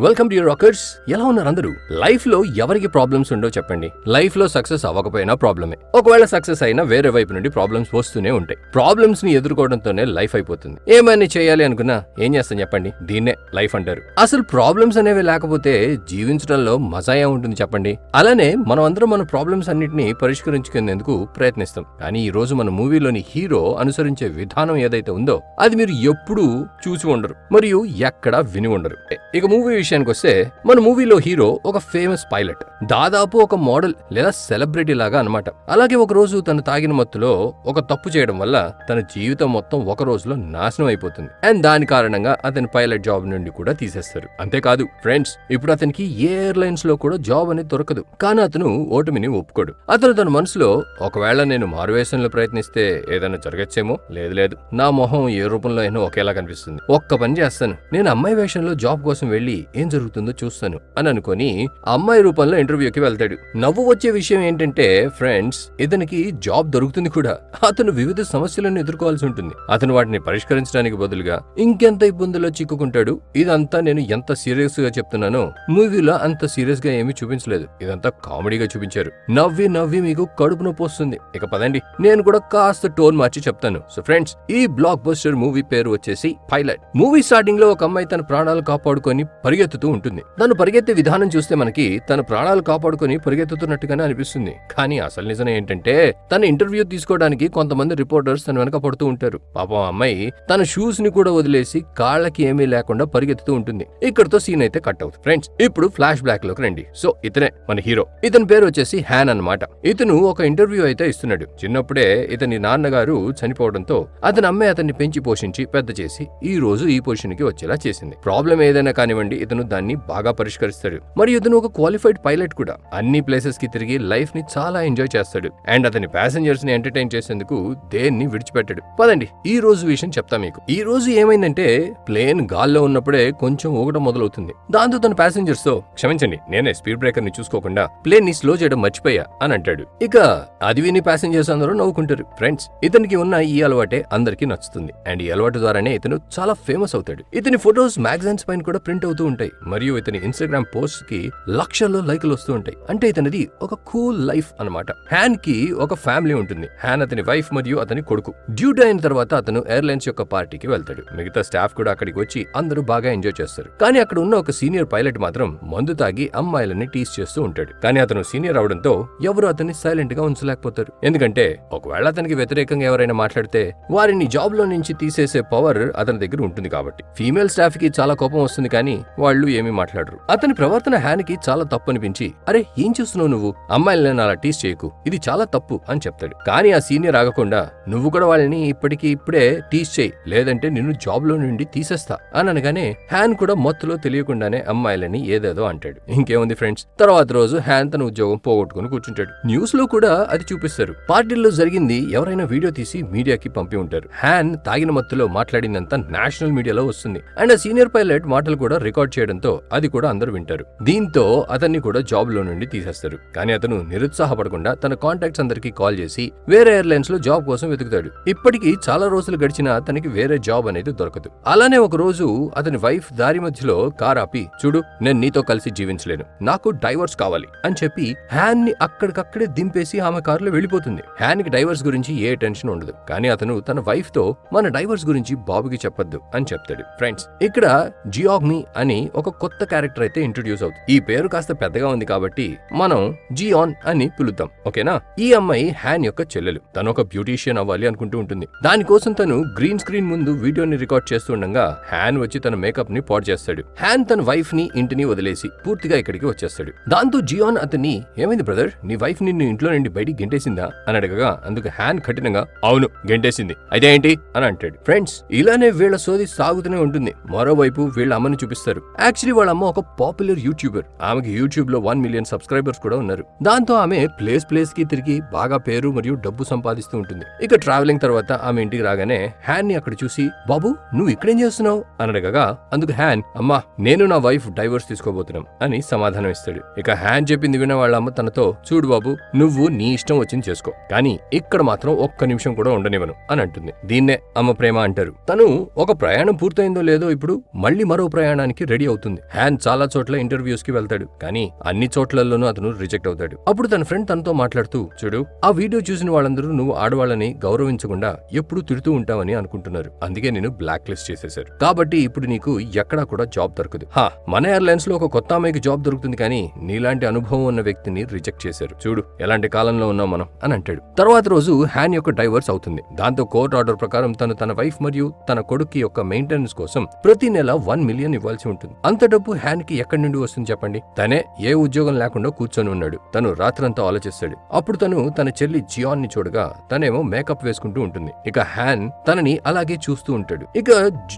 Welcome to your rockers. ఎలా ఉన్నారు అందరూ? లైఫ్ లో ఎవరికి ప్రాబ్లమ్స్ ఉండో చెప్పండి. లైఫ్ లో సక్సెస్ అవ్వకపోయినా ప్రాబ్లమే. ఒకవేళ సక్సెస్ అయినా వేరే వైపు నుండి ప్రాబ్లమ్స్ వస్తూనే ఉంటాయి. ప్రాబ్లమ్స్ ని ఎదుర్కోవడంతోనే లైఫ్ అయిపోతుంది. ఏమైనా చేయాలి అనుకున్నా ఏం చేస్తాం చెప్పండి? దీన్నే లైఫ్ అంటారు. అసలు ప్రాబ్లమ్స్ అనేవి లేకపోతే జీవించడంలో మజా ఉంటుంది చెప్పండి. అలానే మనం అందరం మన ప్రాబ్లమ్స్ అన్నింటినీ పరిష్కరించుకునేందుకు ప్రయత్నిస్తాం. కానీ ఈ రోజు మన మూవీలోని హీరో అనుసరించే విధానం ఏదైతే ఉందో అది మీరు ఎప్పుడూ చూసి ఉండరు మరియు ఎక్కడా విని ఉండరు. ఇక మూవీ విషయానికి వస్తే మన మూవీలో హీరో ఒక ఫేమస్ పైలట్, దాదాపు ఒక మోడల్ లేదా సెలబ్రిటీ లాగా అన్నమాట. అలాగే ఒక రోజు తను తాగిన మత్తులో ఒక తప్పు చేయడం వల్ల తన జీవితం మొత్తం ఒక రోజులో నాశనం అయిపోతుంది. అండ్ దాని కారణంగా అతని పైలట్ జాబ్ నుండి కూడా తీసేస్తారు. అంతేకాదు ఫ్రెండ్స్, ఇప్పుడు అతనికి ఏ ఎయిర్లైన్స్ లో కూడా జాబ్ అనేది దొరకదు. కానీ అతను ఓటమిని ఒప్పుకోడు. అతను తన మనసులో ఒకవేళ నేను మారువేషంలో ప్రయత్నిస్తే ఏదైనా జరగచ్చేమో, లేదు నా మొహం ఏ రూపంలో అయినా ఒకేలా కనిపిస్తుంది. ఒక్క పని చేస్తాను, నేను అమ్మాయి వేషంలో జాబ్ కోసం వెళ్లి ఏం జరుగుతుందో చూస్తాను అని అనుకుని అమ్మాయి రూపంలో ఇంటర్వ్యూకి వెళ్తాడు. నవ్వు వచ్చే విషయం ఏంటంటే ఫ్రెండ్స్, ఇతనికి జాబ్ దొరుకుతుంది కూడా. అతను వివిధ సమస్యలను ఎదుర్కోవాల్సి ఉంటుంది. అతను వాటిని పరిష్కరించడానికి బదులుగా ఇంకెంత ఇబ్బందుల్లో చిక్కుకుంటాడు. ఇదంతా నేను ఎంత సీరియస్ గా చెప్తున్నానో మూవీలో అంత సీరియస్ గా ఏమీ చూపించలేదు. ఇదంతా కామెడీగా చూపించారు. నవ్వి మీకు కడుపు నొప్పి వస్తుంది. ఇక పదండి, నేను కూడా కాస్త టోన్ మార్చి చెప్తాను. సో ఫ్రెండ్స్, ఈ బ్లాక్ బస్టర్ మూవీ పేరు వచ్చేసి పైలట్. మూవీ స్టార్టింగ్ లో ఒక అమ్మాయి తన ప్రాణాలు కాపాడుకొని పరిగెత్తుతూ ఉంటుంది. తను పరిగెత్తే విధానం చూస్తే మనకి తన ప్రాణాలు కాపాడుకొని పరిగెత్తుతున్నట్టుగానే అనిపిస్తుంది. కానీ అసలు నిజం ఏంటంటే తన ఇంటర్వ్యూ తీసుకోవడానికి కొంతమంది రిపోర్టర్స్ తన వెనక పడుతూ ఉంటారు. పాపం అమ్మాయి తన షూస్ ని కూడా వదిలేసి కాళ్ళకి ఏమీ లేకుండా పరిగెత్తుతూ ఉంటుంది. ఇక్కడతో సీన్ అయితే కట్ అవుతుంది. ఫ్రెండ్స్, ఇప్పుడు ఫ్లాష్ బ్యాక్ లోకి రండి. సో ఇతనే మన హీరో. ఇతని పేరు వచ్చేసి హ్యాన్ అన్నమాట. ఇతను ఒక ఇంటర్వ్యూ అయితే ఇస్తున్నాడు. చిన్నప్పుడే ఇతని నాన్నగారు చనిపోవడంతో అతని అమ్మాయి అతన్ని పెంచి పోషించి పెద్ద చేసి ఈ రోజు ఈ పొజిషన్ కి వచ్చేలా చేసింది. ప్రాబ్లం ఏదైనా కానివ్వండి, ఇతను దాన్ని బాగా పరిష్కరిస్తాడు. మరియు ఇతను ఒక క్వాలిఫైడ్ పైలట్ కూడా. అన్ని ప్లేసెస్ కి తిరిగి లైఫ్ ని చాలా ఎంజాయ్ చేస్తాడు. అండ్ అతని ప్యాసింజర్స్ ని ఎంటర్టైన్ చేసేందుకు దేన్ని విడిచిపెట్టాడు. పదండి, ఈ రోజు విషయం చెప్తా మీకు. ఈ రోజు ఏమైందంటే ప్లేన్ గాల్లో ఉన్నప్పుడే కొంచెం ఊగడం మొదలవుతుంది. దాంతో తన ప్యాసింజర్స్ తో క్షమించండి, నేనే స్పీడ్ బ్రేకర్ ని చూసుకోకుండా ప్లేన్ ని స్లో చేయడం మర్చిపోయా అని అంటాడు. ఇక అది విని ప్యాసింజర్స్ అందరూ నవ్వుకుంటారు. ఫ్రెండ్స్, ఇతనికి ఉన్న ఈ అలవాటే అందరికీ నచ్చుతుంది. అండ్ ఈ అలవాటు ద్వారానే ఇతను చాలా ఫేమస్ అవుతాడు. ఇతని ఫొటోస్ మ్యాగజైన్స్ పైన కూడా ప్రింట్ అవుతూ ఉంటాయి. మరియు ఇతని ఇన్స్టాగ్రామ్ పోస్ట్ కి లక్షల్లో లైకులు వస్తూ ఉంటాయి. అంటే ఇతనిది ఒక కూల్ లైఫ్ అన్నమాట. హ్యాన్ కి ఒక ఫ్యామిలీ ఉంటుంది. హ్యాన్ అతని వైఫ్ మరియు అతని కొడుకు. డ్యూటీ అయిన తర్వాత అతను ఎయిర్లైన్స్ యొక్క పార్టీకి వెళ్తాడు. మిగతా స్టాఫ్ కూడా అక్కడికి వచ్చి అందరూ బాగా ఎంజాయ్ చేస్తారు. కానీ అక్కడ ఉన్న ఒక సీనియర్ పైలట్ మాత్రం మందు తాగి అమ్మాయిలని టీస్ చేస్తూ ఉంటాడు. కానీ అతను సీనియర్ అవడంతో ఎవరు అతన్ని సైలెంట్ గా ఉంచలేకపోతారు. ఎందుకంటే ఒకవేళ అతనికి వ్యతిరేకంగా ఎవరైనా మాట్లాడితే వారిని జాబ్ లో నుంచి తీసేసే పవర్ అతని దగ్గర ఉంటుంది కాబట్టి. ఫీమేల్ స్టాఫ్ కి చాలా కోపం వస్తుంది, కానీ వాళ్ళు ఏమీ మాట్లాడరు. అతని ప్రవర్తన హ్యాన్ కి చాలా తప్పు అనిపించి, అరే ఏం చేస్తున్నావు నువ్వు, అమ్మాయిలను అలా టీస్ చేయకు, ఇది చాలా తప్పు అని చెప్తాడు. కానీ ఆ సీనియర్ ఆగకుండా, నువ్వు కూడా వాళ్ళని ఇప్పుడే టీస్ చేయి, లేదంటే నిన్ను జాబ్ లో నుండి తీసేస్తా అని అనగానే హ్యాన్ కూడా మత్తులో తెలియకుండానే అమ్మాయిలని ఏదేదో అంటాడు. ఇంకేముంది ఫ్రెండ్స్, తర్వాత రోజు హ్యాన్ తన ఉద్యోగం పోగొట్టుకుని కూర్చుంటాడు. న్యూస్ లో కూడా అది చూపిస్తారు. పార్టీల్లో జరిగింది ఎవరైనా వీడియో తీసి మీడియాకి పంపి ఉంటారు. హ్యాన్ తాగిన మత్తులో మాట్లాడిందంతా నేషనల్ మీడియాలో వస్తుంది. అండ్ ఆ సీనియర్ పైలట్ మాటలు కూడా రికార్డ్ చేయడంతో అది కూడా అందరూ వింటారు. దీంతో అతన్ని కూడా జాబ్ లో నుండి తీసేస్తారు. కానీ అతను నిరుత్సాహపడకుండా తన కాంటాక్ట్స్ అందరికీ కాల్ చేసి వేరే ఎయిర్లైన్స్ లో జాబ్ కోసం వెతుకుతాడు. ఇప్పటికీ చాలా రోజులు గడిచినా తనకి వేరే జాబ్ అనేది దొరకదు. అలానే ఒక రోజు అతని వైఫ్ దారి మధ్యలో కార్ ఆపి, చూడు నేను నీతో కలిసి జీవించలేను, నాకు డైవర్స్ కావాలి అని చెప్పి హ్యాన్ ని అక్కడికక్కడే దింపేసి ఆమె కారులో వెళ్ళిపోతుంది. హ్యాన్ కి డైవర్స్ గురించి ఏ టెన్షన్ ఉండదు. కానీ అతను తన వైఫ్ తో మన డైవర్స్ గురించి బాబుకి చెప్పొద్దు అని చెప్తాడు. ఫ్రెండ్స్, ఇక్కడ జియాగ్మి అని ఒక కొత్త క్యారెక్టర్ అయితే ఇంట్రొడ్యూస్ అవుతుంది. ఈ పేరు కాస్త పెద్దగా ఉంది కాబట్టి మనం జియాన్ అని పిలుద్దాం, ఓకేనా? ఈ అమ్మాయి హ్యాన్ యొక్క చెల్లెలు. తను ఒక బ్యూటీషియన్ అవ్వాలి అనుకుంటూ ఉంటుంది. దానికోసం తను గ్రీన్ స్క్రీన్ ముందు వీడియోని రికార్డ్ చేస్తుండగా హ్యాన్ వచ్చి తన మేకప్ ని పాడు చేస్తాడు. హ్యాన్ తన వైఫ్ ని ఇంటిని వదిలేసి పూర్తిగా ఇక్కడికి వచ్చేస్తాడు. దాంతో జియాన్ అతన్ని, ఏమైంది బ్రదర్, నీ వైఫ్ నిన్ను ఇంట్లో నుండి బయటికి గెంటేసిందా అని అడగగా అందుకు హ్యాన్ కఠినంగా, అవును గెంటేసింది, అయితే ఏంటి అని అంటాడు. ఫ్రెండ్స్, ఇలానే వీళ్ళ సోది సాగుతూనే ఉంటుంది. మరోవైపు వీళ్ళ అమ్మని చూపిస్తారు. యాక్చువల్లీ వాళ్ళ అమ్మ ఒక పాపులర్ యూట్యూబర్. ఆమెకి యూట్యూబ్ లో 1 మిలియన్ సబ్స్క్రైబర్స్ కూడా ఉన్నారు. దాంతో ఆమె ప్లేస్ కి తిరిగి బాగా పేరు మరియు డబ్బు సంపాదిస్తూ ఉంటుంది. ఇక ట్రావెలింగ్ తర్వాత ఆమె ఇంటికి రాగానే హ్యాన్ ని అక్కడ చూసి, బాబు నువ్వు ఇక్కడేం చేస్తున్నావు అని అడగగా అందుకు హ్యాన్, అమ్మా నేను నా వైఫ్ డైవర్స్ తీసుకోబోతున్నాం అని సమాధానం ఇస్తాడు. ఇక హ్యాన్ చెప్పింది విన్న వాళ్ళ అమ్మ తనతో, చూడు బాబు, నువ్వు నీ ఇష్టం వచ్చింది చేసుకో, కానీ ఇక్కడ మాత్రం ఒక్క నిమిషం కూడా ఉండనివ్వను అని అంటుంది. దీన్నే అమ్మ ప్రేమ అంటారు. తను ఒక ప్రయాణం పూర్తయిందో లేదో ఇప్పుడు మళ్ళీ మరో ప్రయాణానికి రెడీ అవుతుంది. హ్యాన్ చాలా చోట్ల ఇంటర్వ్యూస్ కి వెళ్తాడు, కానీ అన్ని చోట్లలోనూ అతను రిజెక్ట్ అవుతాడు. అప్పుడు తన ఫ్రెండ్ తనతో మాట్లాడుతూ, చూడు, ఆ వీడియో చూసిన వాళ్ళందరూ నువ్వు ఆడవాళ్ళని గౌరవించకుండా ఎప్పుడు తిడుతూ ఉంటావని అనుకుంటున్నారు. అందుకే నేను బ్లాక్ లిస్ట్ చేసేశారు. కాబట్టి ఇప్పుడు నీకు ఎక్కడా కూడా జాబ్ దొరకదు. మన ఎయిర్లైన్స్ లో ఒక కొత్త అమ్మాయికి జాబ్ దొరుకుతుంది, కానీ నీలాంటి అనుభవం ఉన్న వ్యక్తిని రిజెక్ట్ చేశారు. చూడు ఎలాంటి కాలంలో ఉన్నాం మనం అని అంటాడు. తర్వాత రోజు హ్యాన్ యొక్క డైవర్స్ అవుతుంది. దాంతో కోర్ట్ ఆర్డర్ ప్రకారం తన వైఫ్ మరియు తన కొడుకు యొక్క మెయింటెనెన్స్ కోసం ప్రతి నెల 1 మిలియన్ ఇవ్వాల్సి ఉంటుంది. అంత డబ్బు హ్యాన్ కి ఎక్కడి నుండి వస్తుంది చెప్పండి? తనే ఏ ఉద్యోగం లేకుండా కూర్చొని ఉన్నాడు. తను రాత్రంతా ఆలోచిస్తాడు. అప్పుడు తన చెల్లి జియాన్ ని చూడగా తనేమో మేకప్ వేసుకుంటూ ఉంటుంది. ఇక హ్యాన్ తనని అలాగే చూస్తూ ఉంటాడు. ఇక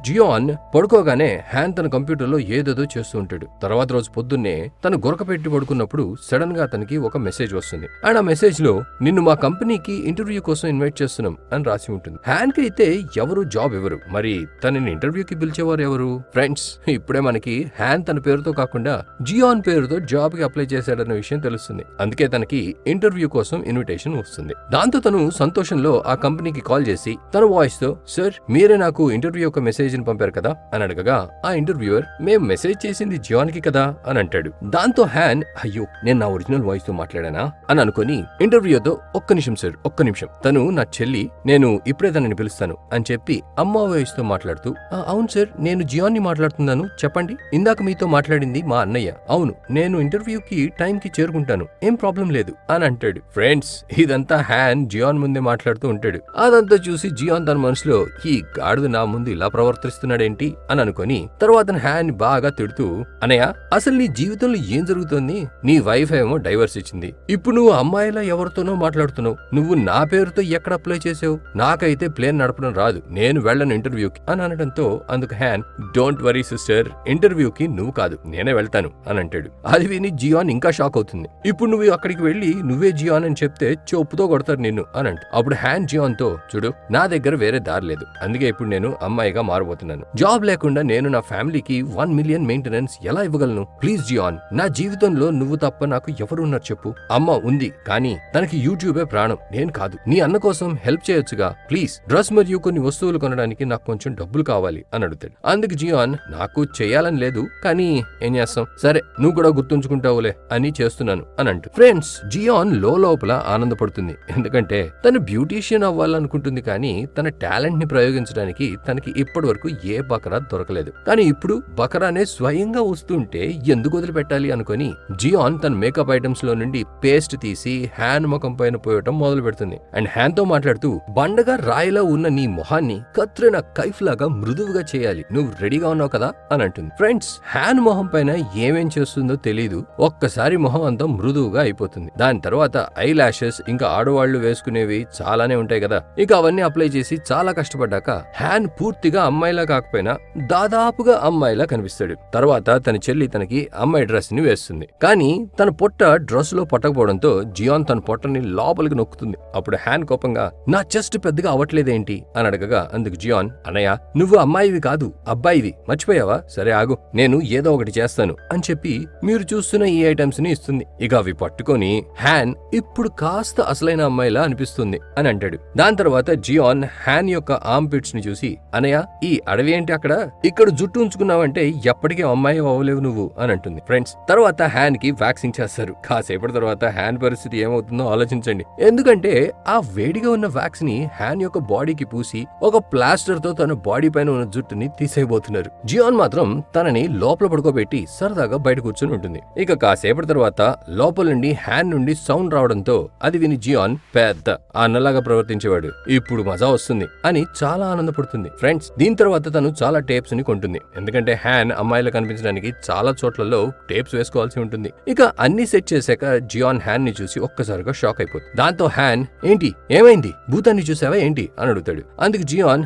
జియాన్ పడుకోగానే హ్యాన్ తన కంప్యూటర్ లో ఏదేదో చేస్తూ ఉంటాడు. తర్వాత రోజు పొద్దున్నే తను గొరక పెట్టి పడుకున్నప్పుడు సడన్ గా తనకి ఒక మెసేజ్ వస్తుంది. అండ్ ఆ మెసేజ్ లో నిన్ను మా కంపెనీకి ఇంటర్వ్యూ కోసం ఇన్వైట్ చేస్తున్నాం అని రాసి ఉంటుంది. హ్యాన్ కి అయితే ఎవరు జాబ్ ఎవరు, మరి తనని ఇంటర్వ్యూకి పిలిచేవారు ఎవరు? ఫ్రెండ్స్, ఇప్పుడే మనకి హ్యాన్ తన పేరుతో కాకుండా జియాన్ పేరుతో జాబ్ కి అప్లై చేశాడన్న విషయం తెలుస్తుంది. అందుకే తనకి ఇంటర్వ్యూ కోసం ఇన్విటేషన్ వస్తుంది. దాంతో తను సంతోషంలో ఆ కంపెనీకి కాల్ చేసి తన వాయిస్ తో, సార్ మీరే నాకు ఇంటర్వ్యూ యొక్క మెసేజ్ ని పంపారు కదా అని అడగగా ఆ ఇంటర్వ్యూయర్, మేం మెసేజ్ చేసింది జియాన్ కి కదా అని అంటాడు. దాంతో హ్యాన్, అయ్యో నేను నా ఒరిజినల్ వాయిస్ తో మాట్లాడానా అని అనుకుని ఇంటర్వ్యూతో, ఒక్క నిమిషం సార్, ఒక్క నిమిషం, తను నా చెల్లి, నేను ఇప్పుడే తనని పిలుస్తాను అని చెప్పి అమ్మ వాయిస్ తో మాట్లాడుతూ, అవును సార్ నేను జియాన్ ని మాట్లాడుతున్నాను, చెప్పండి, ఇందాక మీతో మాట్లాడింది మా అన్నయ్య. అవును, నేను ఇంటర్వ్యూకి టైం కి చేరుకుంటాను, ఏం ప్రాబ్లం లేదు అని అంటాడు. ఫ్రెండ్స్, ఇదంతా హ్యాన్ జియాన్ ముందే మాట్లాడుతూ ఉంటాడు. అదంతా చూసి జియాన్ తన మనసులో, ఈ గాడిద నా ముందు ఇలా ప్రవర్తిస్తున్నాడేంటి అని అనుకుని తర్వాత హ్యాన్ బాగా తిడుతూ, అన్నయ్య అసలు నీ జీవితంలో ఏం జరుగుతోంది? నీ వైఫ్ ఏమో డైవర్స్ ఇచ్చింది, ఇప్పుడు నువ్వు అమ్మాయిలా ఎవరితోనో మాట్లాడుతున్నావు, నువ్వు నా పేరుతో ఎక్కడ అప్లై చేసావు? నాకైతే ప్లేన్ నడపడం రాదు, నేను వెళ్ళను ఇంటర్వ్యూకి అని అనడంతో అందుకు హ్యాన్, డోంట్ వరీ సిస్టర్, ఇంటర్వ్యూకి నువ్వు కాదు నేనే వెళ్తాను అని అంటాడు. అది విని జియాన్ ఇంకా షాక్ అవుతుంది. ఇప్పుడు నువ్వు అక్కడికి వెళ్ళి నువ్వే జియాన్ అని చెప్తే చెప్పుతో కొడతారు నిన్ను అని అంట. అప్పుడు హ్యాన్ జియాన్ తో, చూడు నా దగ్గర వేరే దారి లేదు, అందుకే ఇప్పుడు నేను అమ్మాయిగా మారబోతున్నాను. జాబ్ లేకుండా నేను నా ఫ్యామిలీకి 1 మిలియన్ మెయింటెనెన్స్ ఎలా ఇవ్వగలను? ప్లీజ్ జియాన్, నా జీవితంలో నువ్వు తప్ప నాకు ఎవరున్నారు చెప్పు? అమ్మ ఉంది, కానీ తనకి యూట్యూబే ప్రాణం, నేను కాదు. నీ అన్న కోసం హెల్ప్ చేయొచ్చుగా, ప్లీజ్ డ్రెస్ మరియు కొన్ని వస్తువులు కొనడానికి నాకు కొంచెం డబ్బులు కావాలి అని అడుగుతాడు. అందుకు జియాన్, నాకు చేయాలని లేదు, కానీ ఏం చేస్తాం, సరే నువ్వు కూడా గుర్తుంచుకుంటావులే అని చేస్తున్నాను అని అంటూ. ఫ్రెండ్స్, జియాన్ లోపల ఆనందపడుతుంది. ఎందుకంటే తను బ్యూటీషియన్ అవ్వాలనుకుంటుంది, కానీ తన టాలెంట్ ని ప్రయోగించడానికి తనకి ఇప్పటి వరకు ఏ బకరా దొరకలేదు. కానీ ఇప్పుడు బకరానే స్వయంగా వస్తుంటే ఎందుకు వదిలిపెట్టాలి అనుకుని జియాన్ తన మేకప్ ఐటమ్స్ లో నుండి పేస్ట్ తీసి హ్యాన్ ముఖం పైన పోయటం మొదలు పెడుతుంది. అండ్ హ్యాన్ తో మాట్లాడుతూ, బండగా రాయిలా ఉన్న నీ మొహాన్ని కత్రినా కైఫ్ లాగా మృదువుగా చేయాలి, నువ్వు రెడీగా ఉన్నావు కదా అని అంటుంది. ఫ్రెండ్స్, హ్యాన్ మొహం పైన ఏమేం చేస్తుందో తెలీదు, ఒక్కసారి మొహం అంతా మృదువుగా అయిపోతుంది. దాని తర్వాత ఐ లాషెస్, ఇంకా ఆడవాళ్లు వేసుకునేవి చాలానే ఉంటాయి కదా, ఇక అవన్నీ అప్లై చేసి చాలా కష్టపడ్డాక హ్యాన్ పూర్తిగా అమ్మాయిలా కాకపోయినా దాదాపుగా అమ్మాయిలా కనిపిస్తాడు. తర్వాత తన చెల్లి తనకి అమ్మాయి డ్రెస్ ని వేస్తుంది, కానీ తన పొట్ట డ్రెస్ లో పట్టకపోవడంతో జియాన్ తన పొట్టని లోపలికి నొక్కుతుంది. అప్పుడు హ్యాన్ కోపంగా, నా చెస్ట్ పెద్దగా అవ్వట్లేదేంటి అని అడగగా అందుకు జియాన్, అన్నయ్య నువ్వు అమ్మాయివి కాదు అబ్బాయివి, మర్చిపోయావా? సరే ఆగు, నేను ఏదో ఒకటి చేస్తాను అని చెప్పి మీరు చూస్తున్న ఈ ఐటమ్స్ ని ఇస్తుంది. ఇక అవి పట్టుకొని హ్యాన్ ఇప్పుడు కాస్త అసలైన అమ్మాయిలా అనిపిస్తుంది అని అంటాడు. దాని తర్వాత జియాన్ హ్యాన్ యొక్క ఆర్మ్ పిట్స్ ని చూసి, అన్నయ్య ఈ అడవి ఏంటి అక్కడ, ఇక్కడ జుట్టు ఉంచుకున్నావంటే ఎప్పటికీ అమ్మాయి అవ్వలేవు నువ్వు అని అంటుంది. ఫ్రెండ్స్, తర్వాత హ్యాన్ కి వ్యాక్సింగ్ చేస్తారు. కాసేపటి తర్వాత హ్యాన్ పరిస్థితి ఏమవుతుందో ఆలోచించండి. ఎందుకంటే ఆ వేడిగా ఉన్న వ్యాక్స్ ని హ్యాన్ యొక్క బాడీకి పూసి ఒక ప్లాస్టర్ తో తన బాడీ పైన ఉన్న జుట్టుని తీసేయబోతున్నారు. జియాన్ మాత్రం తనని లోపల పడుకోబెట్టి సరదాగా బయట కూర్చొని ఉంటుంది. ఇక కాసేపటి తర్వాత లోపల నుండి హ్యాన్ నుండి సౌండ్ రావడంతో అది విని జియాన్, పెద్ద అన్నలాగా ప్రవర్తించేవాడు, ఇప్పుడు మజా వస్తుంది అని చాలా ఆనందపడుతుంది. ఫ్రెండ్స్, దీని తర్వాత తను చాలా టేప్స్ ని కొంటుంది. ఎందుకంటే హ్యాన్ అమ్మాయిలు కనిపించడానికి చాలా చోట్లలో టేప్స్ వేసుకోవాల్సి ఉంటుంది. ఇక అన్ని సెట్ చేశాక జియాన్ హ్యాన్ ని చూసి ఒక్కసారిగా షాక్ అయిపోతుంది. దాంతో హ్యాన్, ఏంటి ఏమైంది, భూతాన్ని చూసావా ఏంటి అని అడుగుతాడు. అందుకు జియాన్,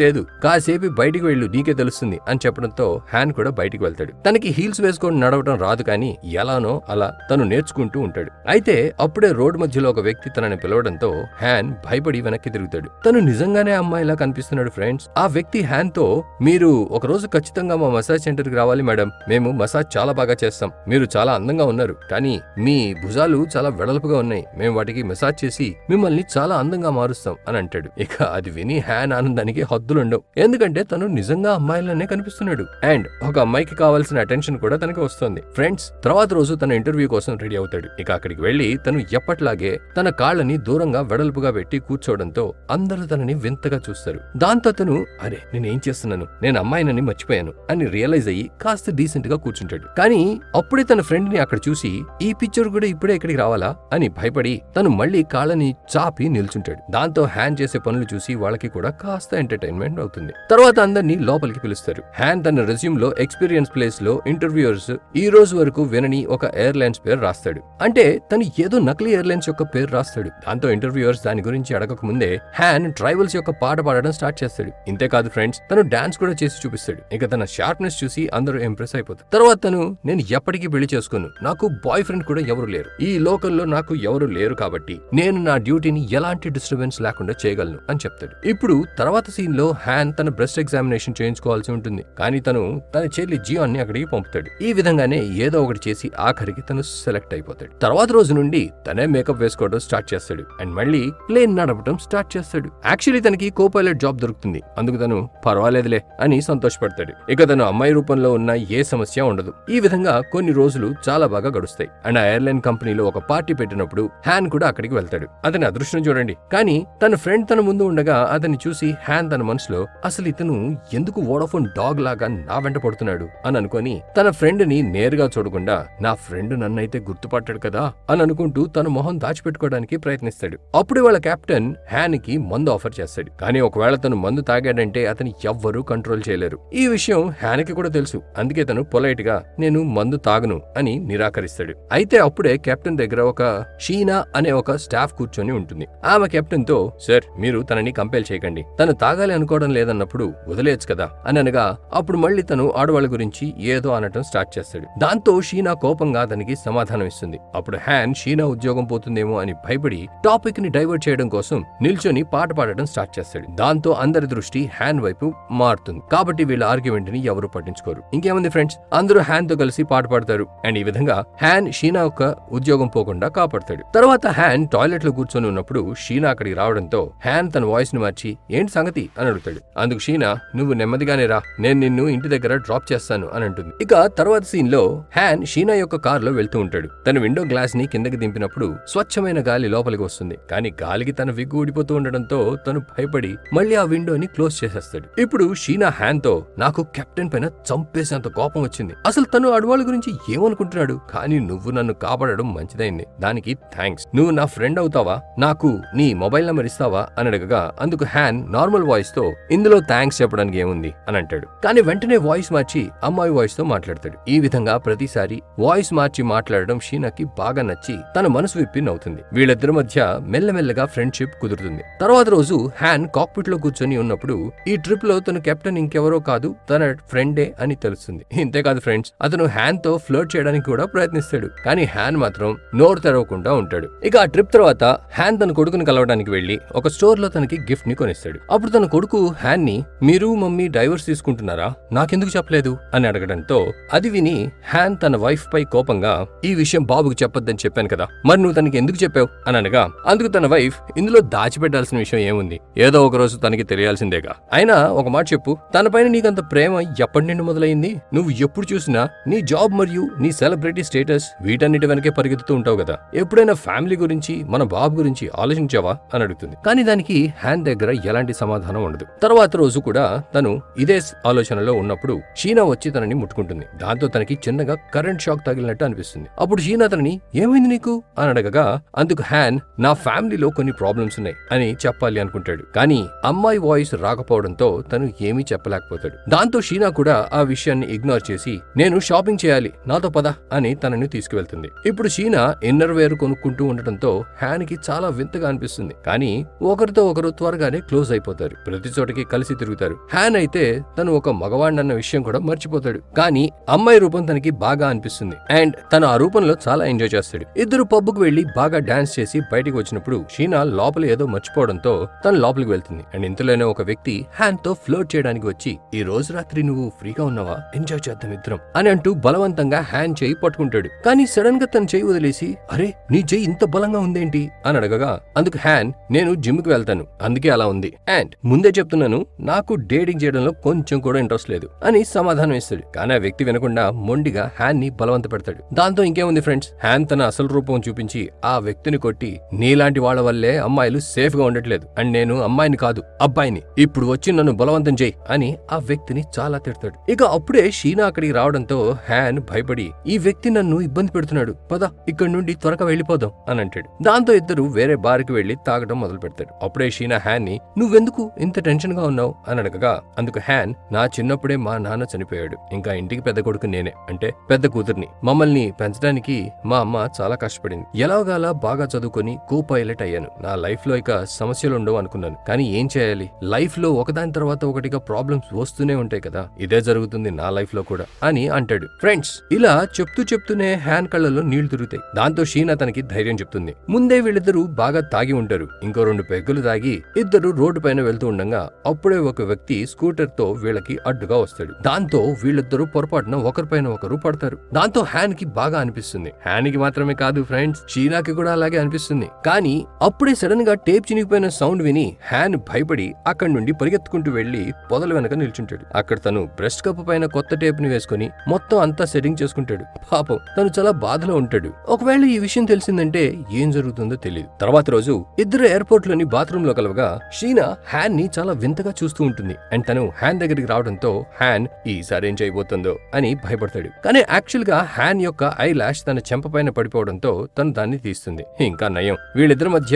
లేదు కాసేపు బయటికి వెళ్ళు, నీకే తెలుస్తుంది అని చెప్పడంతో హ్యాన్ కూడా బయటికి వెళ్తాడు. తనకి హీల్స్ వేసుకొని నడవడం రాదు, కానీ ఎలానో అలా తను నేర్చుకుంటూ ఉంటాడు. అయితే అప్పుడే రోడ్డు మధ్యలో ఒక వ్యక్తి తనని పిలవడంతో హ్యాన్ భయపడి వెనక్కి తిరుగుతాడు. తను నిజంగానే అమ్మాయిలా కనిపిస్తున్నాడు. ఫ్రెండ్స్, ఆ వ్యక్తి హ్యాన్ తో, మీరు ఒక రోజు ఖచ్చితంగా మా మసాజ్ సెంటర్ కి రావాలి మేడం, మేము మసాజ్ చాలా బాగా చేస్తాం, మీరు చాలా అందంగా ఉన్నారు, కానీ మీ భుజాలు చాలా వెడల్పుగా ఉన్నాయి, మేము వాటికి మసాజ్ చేసి మిమ్మల్ని చాలా అందంగా మారుస్తాం అని అంటాడు. ఇక అది విని హ్యాన్ ఆనందానికి హద్దులుండవు, ఎందుకంటే తను నిజంగా అమ్మాయిలానే కనిపిస్తున్నాడు. అండ్ ఒక అమ్మాయికి కావాల్సిన అటెన్షన్ కూడా తనకి వస్తుంది. ఫ్రెండ్స్, తర్వాత రోజు తన ఇంటర్వ్యూ కోసం రెడీ అవుతాడు. ఇక అక్కడికి వెళ్లి తను ఎప్పట్లాగే తన కాళ్ళని దూరంగా వెడల్పుగా పెట్టి కూర్చోవడంతో అందరూ తనని వింతగా చూస్తారు. దాంతో తను అరే నేనేం చేస్తున్నాను, నేను అమ్మాయినని మర్చిపోయాను అని రియలైజ్ అయ్యి కాస్త డీసెంట్ గా కూర్చుంటాడు. కానీ అప్పుడే తన ఫ్రెండ్ ని అక్కడ చూసి ఈ పిక్చర్ కూడా ఇప్పుడే ఇక్కడికి రావాలా అని భయపడి తను మళ్ళీ కాళ్ళని చాపి నిల్చుంటాడు. దాంతో హ్యాన్ చేసే పనులు చూసి వాళ్ళకి కూడా కాస్త ఎంటర్టైన్మెంట్ అవుతుంది. తర్వాత అందరినీ లోపలికి పిలుస్తారు. హ్యాన్ తన రెజ్యూమ్ లో ఎక్స్పీరియన్స్ ప్లేస్ లో ఇంటర్వ్యూయర్స్ ఈ రోజు వరకు వినని ఒక ఎయిర్లైన్స్ పేరు రాస్తాడు. అంటే తను ఏదో నకిలీ ఎయిర్లైన్స్ యొక్క పేరు రాస్తాడు. దాంతో ఇంటర్వ్యూయర్స్ దాని గురించి అడగక ముందే హ్యాన్ ట్రైబల్స్ యొక్క పాట పాడడం స్టార్ట్ చేస్తాడు. ఇంతేకాదు ఫ్రెండ్స్, తను డాన్స్ కూడా చేసి చూపిస్తాడు. ఇక తన షార్ప్నెస్ చూసి అందరూ ఇంప్రెస్ అయిపోతారు. తర్వాత తను నేను ఎప్పటికీ పెళ్లి చేసుకోను, నాకు బాయ్ ఫ్రెండ్ కూడా ఎవరు లేరు, ఈ లోకల్లో నాకు ఎవరు లేరు కాబట్టి నేను నా డ్యూటీని ఎలాంటి డిస్టర్బెన్స్ లేకుండా చేయగలను అని చెప్తాడు. ఇప్పుడు తర్వాత సీన్ లో హ్యాన్ తన బ్రెస్ట్ ఎగ్జామినేషన్ చేయించుకోవాల్సి ఉంటుంది. కానీ తను తన చెల్లి జియాన్ ని అక్కడికి పంపుతాడు. ఈ విధంగానే ఏదో ఒకటి చేసి ఆఖరికి తను సెలెక్ట్ అయిపోతాడు. తర్వాత రోజు నుండి తనే మేకప్ వేసుకోవడం స్టార్ట్ చేస్తాడు అండ్ మళ్ళీ ప్లేన్ నడపడం స్టార్ట్ చేస్తాడు. యాక్చువల్లీ తనకి కో పైలట్ జాబ్ దొరుకుతుంది. అందుకు తను పర్వాలేదులే అని సంతోషపడతాడు. ఇక తను అమ్మాయి రూపంలో ఉన్న ఏ సమస్య ఉండదు. ఈ విధంగా కొన్ని రోజులు చాలా బాగా గడుస్తాయి. అండ్ ఆ ఎయిర్లైన్ కంపెనీలో ఒక పార్టీ పెట్టినప్పుడు హ్యాన్ కూడా అక్కడికి వెళ్తాడు. అతని అదృష్టం చూడండి. కానీ తన ఫ్రెండ్ తన ముందు ఉండగా అతన్ని చూసి హ్యాన్ తన మనసులో అసలు ఇతను ఎందుకు వోడాఫోన్ డాగ్ లాగా నా వెంట పడుతున్నాడు అని అనుకొని తన ఫ్రెండ్ ని నేరుగా చూడకుండా నా ఫ్రెండ్ నన్నైతే గుర్తుపట్టాడు కదా అని అనుకుంటూ తన మొహం దాచిపెట్టుకోవడానికి ప్రయత్నిస్తాడు. అప్పుడు వాళ్ళ కెప్టెన్ హ్యాన్ కి మందు ఆఫర్ చేస్తాడు. కానీ ఒకవేళ తను మందు తాగాడంటే అతని ఎవ్వరూ కంట్రోల్ చేయలేరు. ఈ విషయం హ్యాన్ కి కూడా తెలుసు. అందుకే తను పొలైట్ గా నేను మందు తాగను అని నిరాకరిస్తాడు. అయితే అప్పుడే కెప్టెన్ దగ్గర ఒక షీనా అనే ఒక స్టాఫ్ కూర్చొని ఉంటుంది. ఆమె కెప్టెన్ తో సార్ మీరు తనని కంపెల్ చేయకండి, తను తాగాలి అనుకోవడం లేదన్నప్పుడు వదిలేయచ్చు కదా అని అనగా అప్పుడు మళ్ళీ తను ఆడవాళ్ళ గురించి ఏదో అనటం స్టార్ట్ చేస్తాడు. దాంతో షీనా కోపంగా అతనికి సమాధానం ఇస్తుంది. అప్పుడు హ్యాన్ షీనా ఉద్యోగం పోతుందేమో అని భయపడి టాపిక్ ని డైవర్ట్ చేయడం కోసం నిల్చొని పాట పాడడం స్టార్ట్ చేస్తాడు. దాంతో అందరి దృష్టి హ్యాన్ వైపు మారుతుంది. కాబట్టి వీళ్ళ ఆర్గ్యుమెంట్ ని ఎవరు పట్టించుకోరు. ఇంకేముంది ఫ్రెండ్స్, అందరూ హ్యాన్ తో కలిసి పాట పాడతారు. అండ్ ఈ విధంగా హ్యాన్ షీనా యొక్క ఉద్యోగం పోకుండా కాపాడతాడు. తర్వాత హ్యాన్ టాయిలెట్ లో కూర్చొని ఉన్నప్పుడు షీనా అక్కడికి రావడంతో హ్యాన్ తన వాయిస్ ని మార్చి ఏంటి సంగతి అని అడుగుతాడు. అందుకు షీనా నువ్వు నెమ్మదిగానే రా, నేను నిన్ను ఇంటి దగ్గర డ్రాప్ చేస్తాను అని అంటుంది. ఇక తర్వాత సీన్ లో హ్యాన్ షీనా యొక్క కారులో వెళ్తూ ఉంటాడు. తన విండో గ్లాస్ ని కిందకి దింపినప్పుడు స్వచ్ఛమైన గాలి లోపలికి వస్తుంది. కానీ గాలికి తన విగ్గు ఊడిపోతూ ఉండడంతో తను భయపడి మళ్ళీ ఆ విండోని క్లోజ్ చేసేస్తాడు. ఇప్పుడు షీనా హ్యాన్ తో నాకు కెప్టెన్ పైన చంపేసేంత కోపం వచ్చింది. అసలు తను అడవాళ్ళ గురించి ఏమనుకుంటున్నాడు, కానీ నువ్వు నన్ను కాపాడడం మంచిదైంది, దానికి థ్యాంక్స్. నువ్వు నా ఫ్రెండ్ అవుతావా, నాకు నీ మొబైల్ నెంబర్ ఇస్తావా అని అడగగా అందుకు హ్యాన్ నార్మల్ వాయిస్ తో ఇందులో థ్యాంక్స్ చెప్పడానికి ఏముంది అని అంటాడు. కానీ వెంటనే వాయిస్ మార్చి అమ్మాయి వాయిస్ తో మాట్లాడతాడు. ఈ విధంగా ప్రతిసారి వాయిస్ మార్చి మాట్లాడడం షీనాకి బాగా నచ్చి తన మనసు విప్పి నవ్వుతుంది. వీళ్ళిద్దరి మధ్య మెల్లమెల్లగా ఫ్రెండ్షిప్ కుదురుతుంది. తర్వాత రోజు హ్యాన్ కాక్పిట్ లో కూర్చొని ఉన్నప్పుడు ఈ ట్రిప్ లో తన కెప్టెన్ ఇంకెవరో కాదు తన ఫ్రెండే అని తెలుస్తుంది. ఇంతేకాదు ఫ్రెండ్స్, అతను హ్యాన్ తో ఫ్లర్ట్ చేయడానికి కూడా ప్రయత్నిస్తాడు. కానీ హ్యాన్ మాత్రం నోరు తెరవకుండా ఉంటాడు. ఇక ఆ ట్రిప్ తర్వాత హ్యాన్ తన కొడుకుని కలవడానికి వెళ్లి ఒక స్టోర్ లో తనకి గిఫ్ట్ ని కొనిస్తాడు. అప్పుడు తన కొడుకు హ్యాన్ ని మీరు మమ్మీ డైవర్స్ తీసుకుంటున్నారా, నాకెందుకు చెప్పలేదు అని అడగడంతో అది విని హ్యాన్ తన వైఫ్ పై కోపంగా ఈ విషయం బాబుకు చెప్పొద్దని చెప్పాను కదా, మరి నువ్వు తనకి ఎందుకు చెప్పావు అని అనగా అందుకు తన వైఫ్ ఇందులో దాచిపెట్టాల్సిన విషయం ఏముంది, ఏదో ఒక రోజు తనకి తెలియాల్సిందేగా, అయినా ఒక మాట చెప్పు, తన పైన నీకంత ప్రేమ ఎప్పటి నుండి మొదలైంది, నువ్వు ఎప్పుడు చూసినా నీ జాబ్ మరియు నీ సెలబ్రిటీ స్టేటస్ వీటన్నిటి వెనకే పరిగెత్తుతూ ఉంటావు కదా, ఎప్పుడైనా ఫ్యామిలీ గురించి మన బాబు గురించి ఆలోచించావా అని అడుగుతుంది. కానీ దానికి హ్యాన్ దగ్గర ఎలాంటి సమాధానం ఉండదు. తర్వాత రోజు కూడా తను ఇదే ఆలోచనలో ఉన్నప్పుడు షీనా వచ్చి తనని ముట్టుకుంటుంది. దాంతో తనకి చిన్నగా కరెంట్ షాక్ తగిలినట్టు అనిపిస్తుంది. అప్పుడు షీనా తనని ఏమైంది నీకు అని అడగగా అందుకు హ్యాన్ నా ఫ్యామిలీలో కొన్ని ప్రాబ్లమ్స్ ఉన్నాయి అని చెప్పాలి అనుకుంటాడు. కానీ అమ్మాయి వాయిస్ రాకపోవడంతో తను ఏమీ చెప్పలేకపోతాడు. దాంతో షీనా కూడా ఆ విషయాన్ని ఇగ్నోర్ చేసి నేను షాపింగ్ చేయాలి నాతో పద అని తనని తీసుకువెళ్తుంది. ఇప్పుడు షీనా ఇన్నర్ వేర్ కొనుక్కుంటూ ఉండటంతో హ్యాన్ కి చాలా వింతగా అనిపిస్తుంది. కానీ ఒకరితో ఒకరు త్వరగానే క్లోజ్ అయిపోతారు. ప్రతి చోటకి కలిసి తిరుగుతారు. హ్యాన్ అయితే తను ఒక మగవాణ్ణన్న విషయం కూడా మర్చిపోతాడు. కానీ అమ్మాయి రూపం తనకి బాగా అనిపిస్తుంది అండ్ తను ఆ రూపంలో చాలా ఎంజాయ్ చేస్తాడు. ఇద్దరు పబ్కు వెళ్లి బాగా డాన్స్ చేసి బయటికి వచ్చినప్పుడు షీనా లోపల ఏదో మర్చిపోవడంతో తను లోపలికి వెళ్తుంది. అండ్ ఇంతలోనే ఒక వ్యక్తి హ్యాన్ తో ఫ్లోట్ చేయడానికి వచ్చి ఈ రోజు రాత్రి నువ్వు ఫ్రీగా ఉన్నావా, ఎంజాయ్ చేద్దాం ఇద్దరం అని అంటూ బలవంతంగా హ్యాన్ చేయి పట్టుకుంటాడు. కానీ సడన్ గా తన చేయి వదిలేసి అరే నీ చేయి ఇంత బలంగా ఉందేంటి అని అడగగా అందుకు హ్యాన్ నేను జిమ్ కి వెళ్తాను అందుకే అలా ఉంది అండ్ ముందే చెప్తున్నాను నాకు డేటింగ్ చేయడంలో కొంచెం కూడా ఇంట్రెస్ట్ లేదు అని అని సమాధానం ఇస్తాడు. కానీ ఆ వ్యక్తి వినకుండా మొండిగా హ్యాన్ ని బలవంత పెడతాడు. దాంతో ఇంకేముంది ఫ్రెండ్స్, హ్యాన్ తన అసలు రూపం చూపించి ఆ వ్యక్తిని కొట్టి, నీలాంటి వాళ్ళ వల్లే అమ్మాయిలు సేఫ్ గా ఉండట్లేదు అండ్ నేను అమ్మాయిని కాదు అబ్బాయిని, ఇప్పుడు వచ్చి నన్ను బలవంతం చేయి అని ఆ వ్యక్తిని చాలా తిడతాడు. ఇక అప్పుడే షీనా అక్కడికి రావడంతో హ్యాన్ భయపడి, ఈ వ్యక్తి నన్ను ఇబ్బంది పెడుతున్నాడు, పద ఇక్కడి నుండి త్వరగా వెళ్ళిపోదాం అని అంటాడు. దాంతో ఇద్దరు వేరే బార్కి వెళ్లి తాగడం మొదలు పెడతాడు. అప్పుడే షీనా హ్యాన్ ని, నువ్వెందుకు ఇంత టెన్షన్ గా ఉన్నావు అని అడగగా అందుకు హ్యాన్, నా చిన్నప్పుడే మా నాన్న చనిపోయాడు, ఇంకా ఇంటికి పెద్ద కొడుకు నేనే, అంటే పెద్ద కూతుర్ని. మమ్మల్ని పెంచడానికి మా అమ్మ చాలా కష్టపడింది. ఎలాగాలా బాగా చదువుకొని కో పైలట్ అయ్యాను. నా లైఫ్ లో ఇక సమస్యలు ఉండవు అనుకున్నాను, కానీ ఏం చేయాలి, లైఫ్ లో ఒకదాని తర్వాత ఒకటిగా ప్రాబ్లమ్స్ వస్తూనే ఉంటాయి కదా, ఇదే జరుగుతుంది నా లైఫ్ లో కూడా అని అంటాడు. ఫ్రెండ్స్, ఇలా చెప్తూనే హ్యాన్ కళ్ళలో నీళ్లు తిరుగుతాయి. దాంతో షీనా తనకి ధైర్యం చెప్తుంది. ముందే వీళ్ళిద్దరూ బాగా తాగి ఉంటారు. ఇంకో 2 పెగ్గులు తాగి ఇద్దరు రోడ్డు పైన వెళ్తూ ఉండగా అప్పుడే ఒక వ్యక్తి స్కూటర్ తో వీళ్ళకి అడ్డుగా వస్తాడు. దాంతో వీళ్ళిద్దరూ పొరపాటున ఒకరిపైన ఒకరు పడతారు. దాంతో హ్యాన్ కి బాగా అనిపిస్తుంది. హ్యాన్ కి మాత్రమే కాదు ఫ్రెండ్స్, షీనాకి కూడా అలాగే అనిపిస్తుంది. కానీ అప్పుడే సడన్ గా టేప్ చినిగిపోయిన సౌండ్ విని హ్యాన్ భయపడి అక్కడి నుండి పరిగెత్తుకుంటూ వెళ్లి పొదల వెనక నిల్చుంటాడు. అక్కడ తను బ్రెస్ట్ కప్ పైన కొత్త టేప్ ని వేసుకుని మొత్తం అంతా సెట్టింగ్ చేసుకుంటాడు. పాపం తను చాలా బాధలో ఉంటాడు. ఒకవేళ ఈ విషయం తెలిసిందంటే ఏం జరుగుతుందో తెలియదు. తర్వాత రోజు ఇద్దరు ఎయిర్పోర్ట్ లోని బాత్రూమ్ లో కలవగా షీనా హ్యాన్ ని చాలా వింతగా చూస్తూ ఉంటుంది. అండ్ తను హ్యాన్ దగ్గరికి రావడంతో హ్యాన్ ఈసారి ఏం చేయబోతుందో అని భయపడతాడు. కానీ యాక్చువల్ గా హ్యాన్ యొక్క ఐ లాష్ తన చెంప పైన పడిపోవడంతో తను దాన్ని తీస్తుంది. ఇంకా నయం, వీళ్ళిద్దరి మధ్య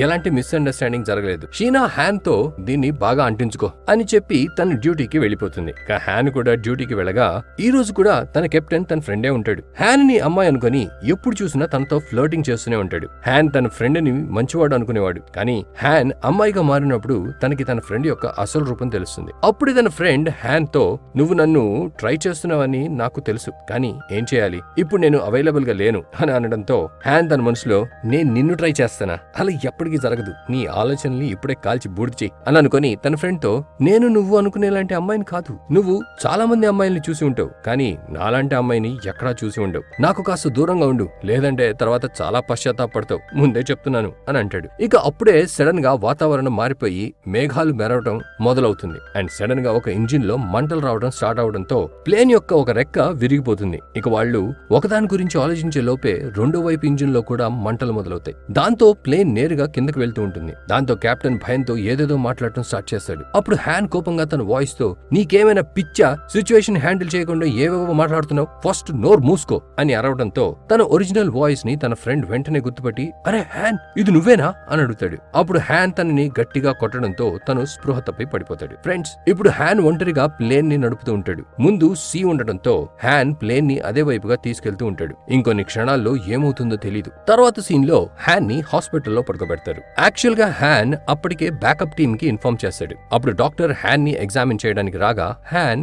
ఎలాంటి మిస్అండర్స్టాండింగ్ జరగలేదు. షీనా హ్యాన్ తో దీన్ని బాగా అంటించుకో అని చెప్పి తన డ్యూటీకి వెళ్లిపోతుంది. హ్యాన్ కూడా డ్యూటీకి వెళ్ళగా ఈ రోజు కూడా తన కెప్టెన్ తన ఫ్రెండే ఉంటాడు. హ్యాన్ ని అమ్మాయి అనుకుని ఎప్పుడు చూసినా తనతో ఫ్లర్టింగ్ చేస్తూనే ఉంటాడు. హ్యాన్ తన ఫ్రెండ్ ని మంచివాడు అనుకునేవాడు. కానీ హ్యాన్ అమ్మాయిగా మారినప్పుడు తనకి తన ఫ్రెండ్ యొక్క అసలు రూపం తెలుస్తుంది. అప్పుడు తన ఫ్రెండ్ హ్యాన్ తో, నువ్వు నన్ను ట్రై చేస్తున్నావని నాకు తెలుసు, కానీ ఏం చేయాలి, ఇప్పుడు నేను అవైలబుల్ గా లేను అని అనడంతో హ్యాన్ తన మనసులో, నేను నిన్ను ట్రై చేస్తానా, అలా ఎప్పటికీ జరగదు, నీ ఆలోచనల్ని ఇప్పుడే కాల్చి బూడిద చెయ్యి అని అనుకుని తన ఫ్రెండ్ తో, నేను నువ్వు అనుకునేలాంటి అమ్మాయిని కాదు, నువ్వు చాలా మంది అమ్మాయిల్ని చూసి ఉంటావు, కానీ నాలాంటి అమ్మాయిని ఎక్కడా చూసి ఉండవు, నాకు కాస్త దూరంగా ఉండు, లేదంటే తర్వాత చాలా పశ్చాత్తాపడతావు, ముందే చెప్తున్నాను అని అంటాడు. ఇక అప్పుడే సడన్ గా వాతావరణం మారిపోయి మేఘాలు మెరవడం మొదలవుతుంది. అండ్ సడన్ గా ఒక ఇంజిన్ లో మంటలు రావడం స్టార్ట్ అవడంతో ప్లేన్ యొక్క ఒక రెక్క విరిగిపోతుంది. ఇక వాళ్ళు ఒకదాని గురించి ఆలోచించే లోపే రెండో వైపు ఇంజిన్ లో కూడా మంటలు మొదలవుతాయి. దాంతో ప్లేన్ నేరుగా కిందకు వెళ్తూ ఉంటుంది. దాంతో కెప్టెన్ భయంతో ఏదేదో మాట్లాడటం స్టార్ట్ చేస్తాడు. అప్పుడు హ్యాన్ కోపంగా తన వాయిస్ తో, నీకేమైనా పిచ్చా, సిచ్యువేషన్ హ్యాండిల్ చేయకుండా ఏవేవో మాట్లాడుతున్నావు, ఫస్ట్ నోర్ మూసుకో అని అరవడంతో తన ఒరిజినల్ వాయిస్ ని తన ఫ్రెండ్ వెంటనే గుర్తుపట్టి, అరే హ్యాన్, ఇది నువ్వేనా అని అడుగుతాడు. అప్పుడు హ్యాన్ తనని గట్టిగా కొట్టడంతో తను స్పృహ తప్పి పడిపోతాడు. ఫ్రెండ్స్, ఇప్పుడు హ్యాన్ ఒంటరిగా ప్లేన్ ని నడుపుతూ ఉంటాడు. ముందు సీ ఉండడంతో హ్యాన్ ప్లేన్ ని అదే వైపుగా తీసుకెళ్తూ ఉంటాడు. ఇంకొన్ని క్షణాల్లో ఏమవుతుందో తెలీదు. తర్వాత సీన్ లో హ్యాన్ ని హాస్పిటల్లో పడుకోబెడతారు. యాక్చువల్ గా హ్యాన్ అప్పటికే బ్యాకప్ టీమ్ కి ఇన్ఫార్మ్ చేస్తాడు. అప్పుడు డాక్టర్ హ్యాన్ ని ఎగ్జామిన్ చేయడానికి రాగా హ్యాన్,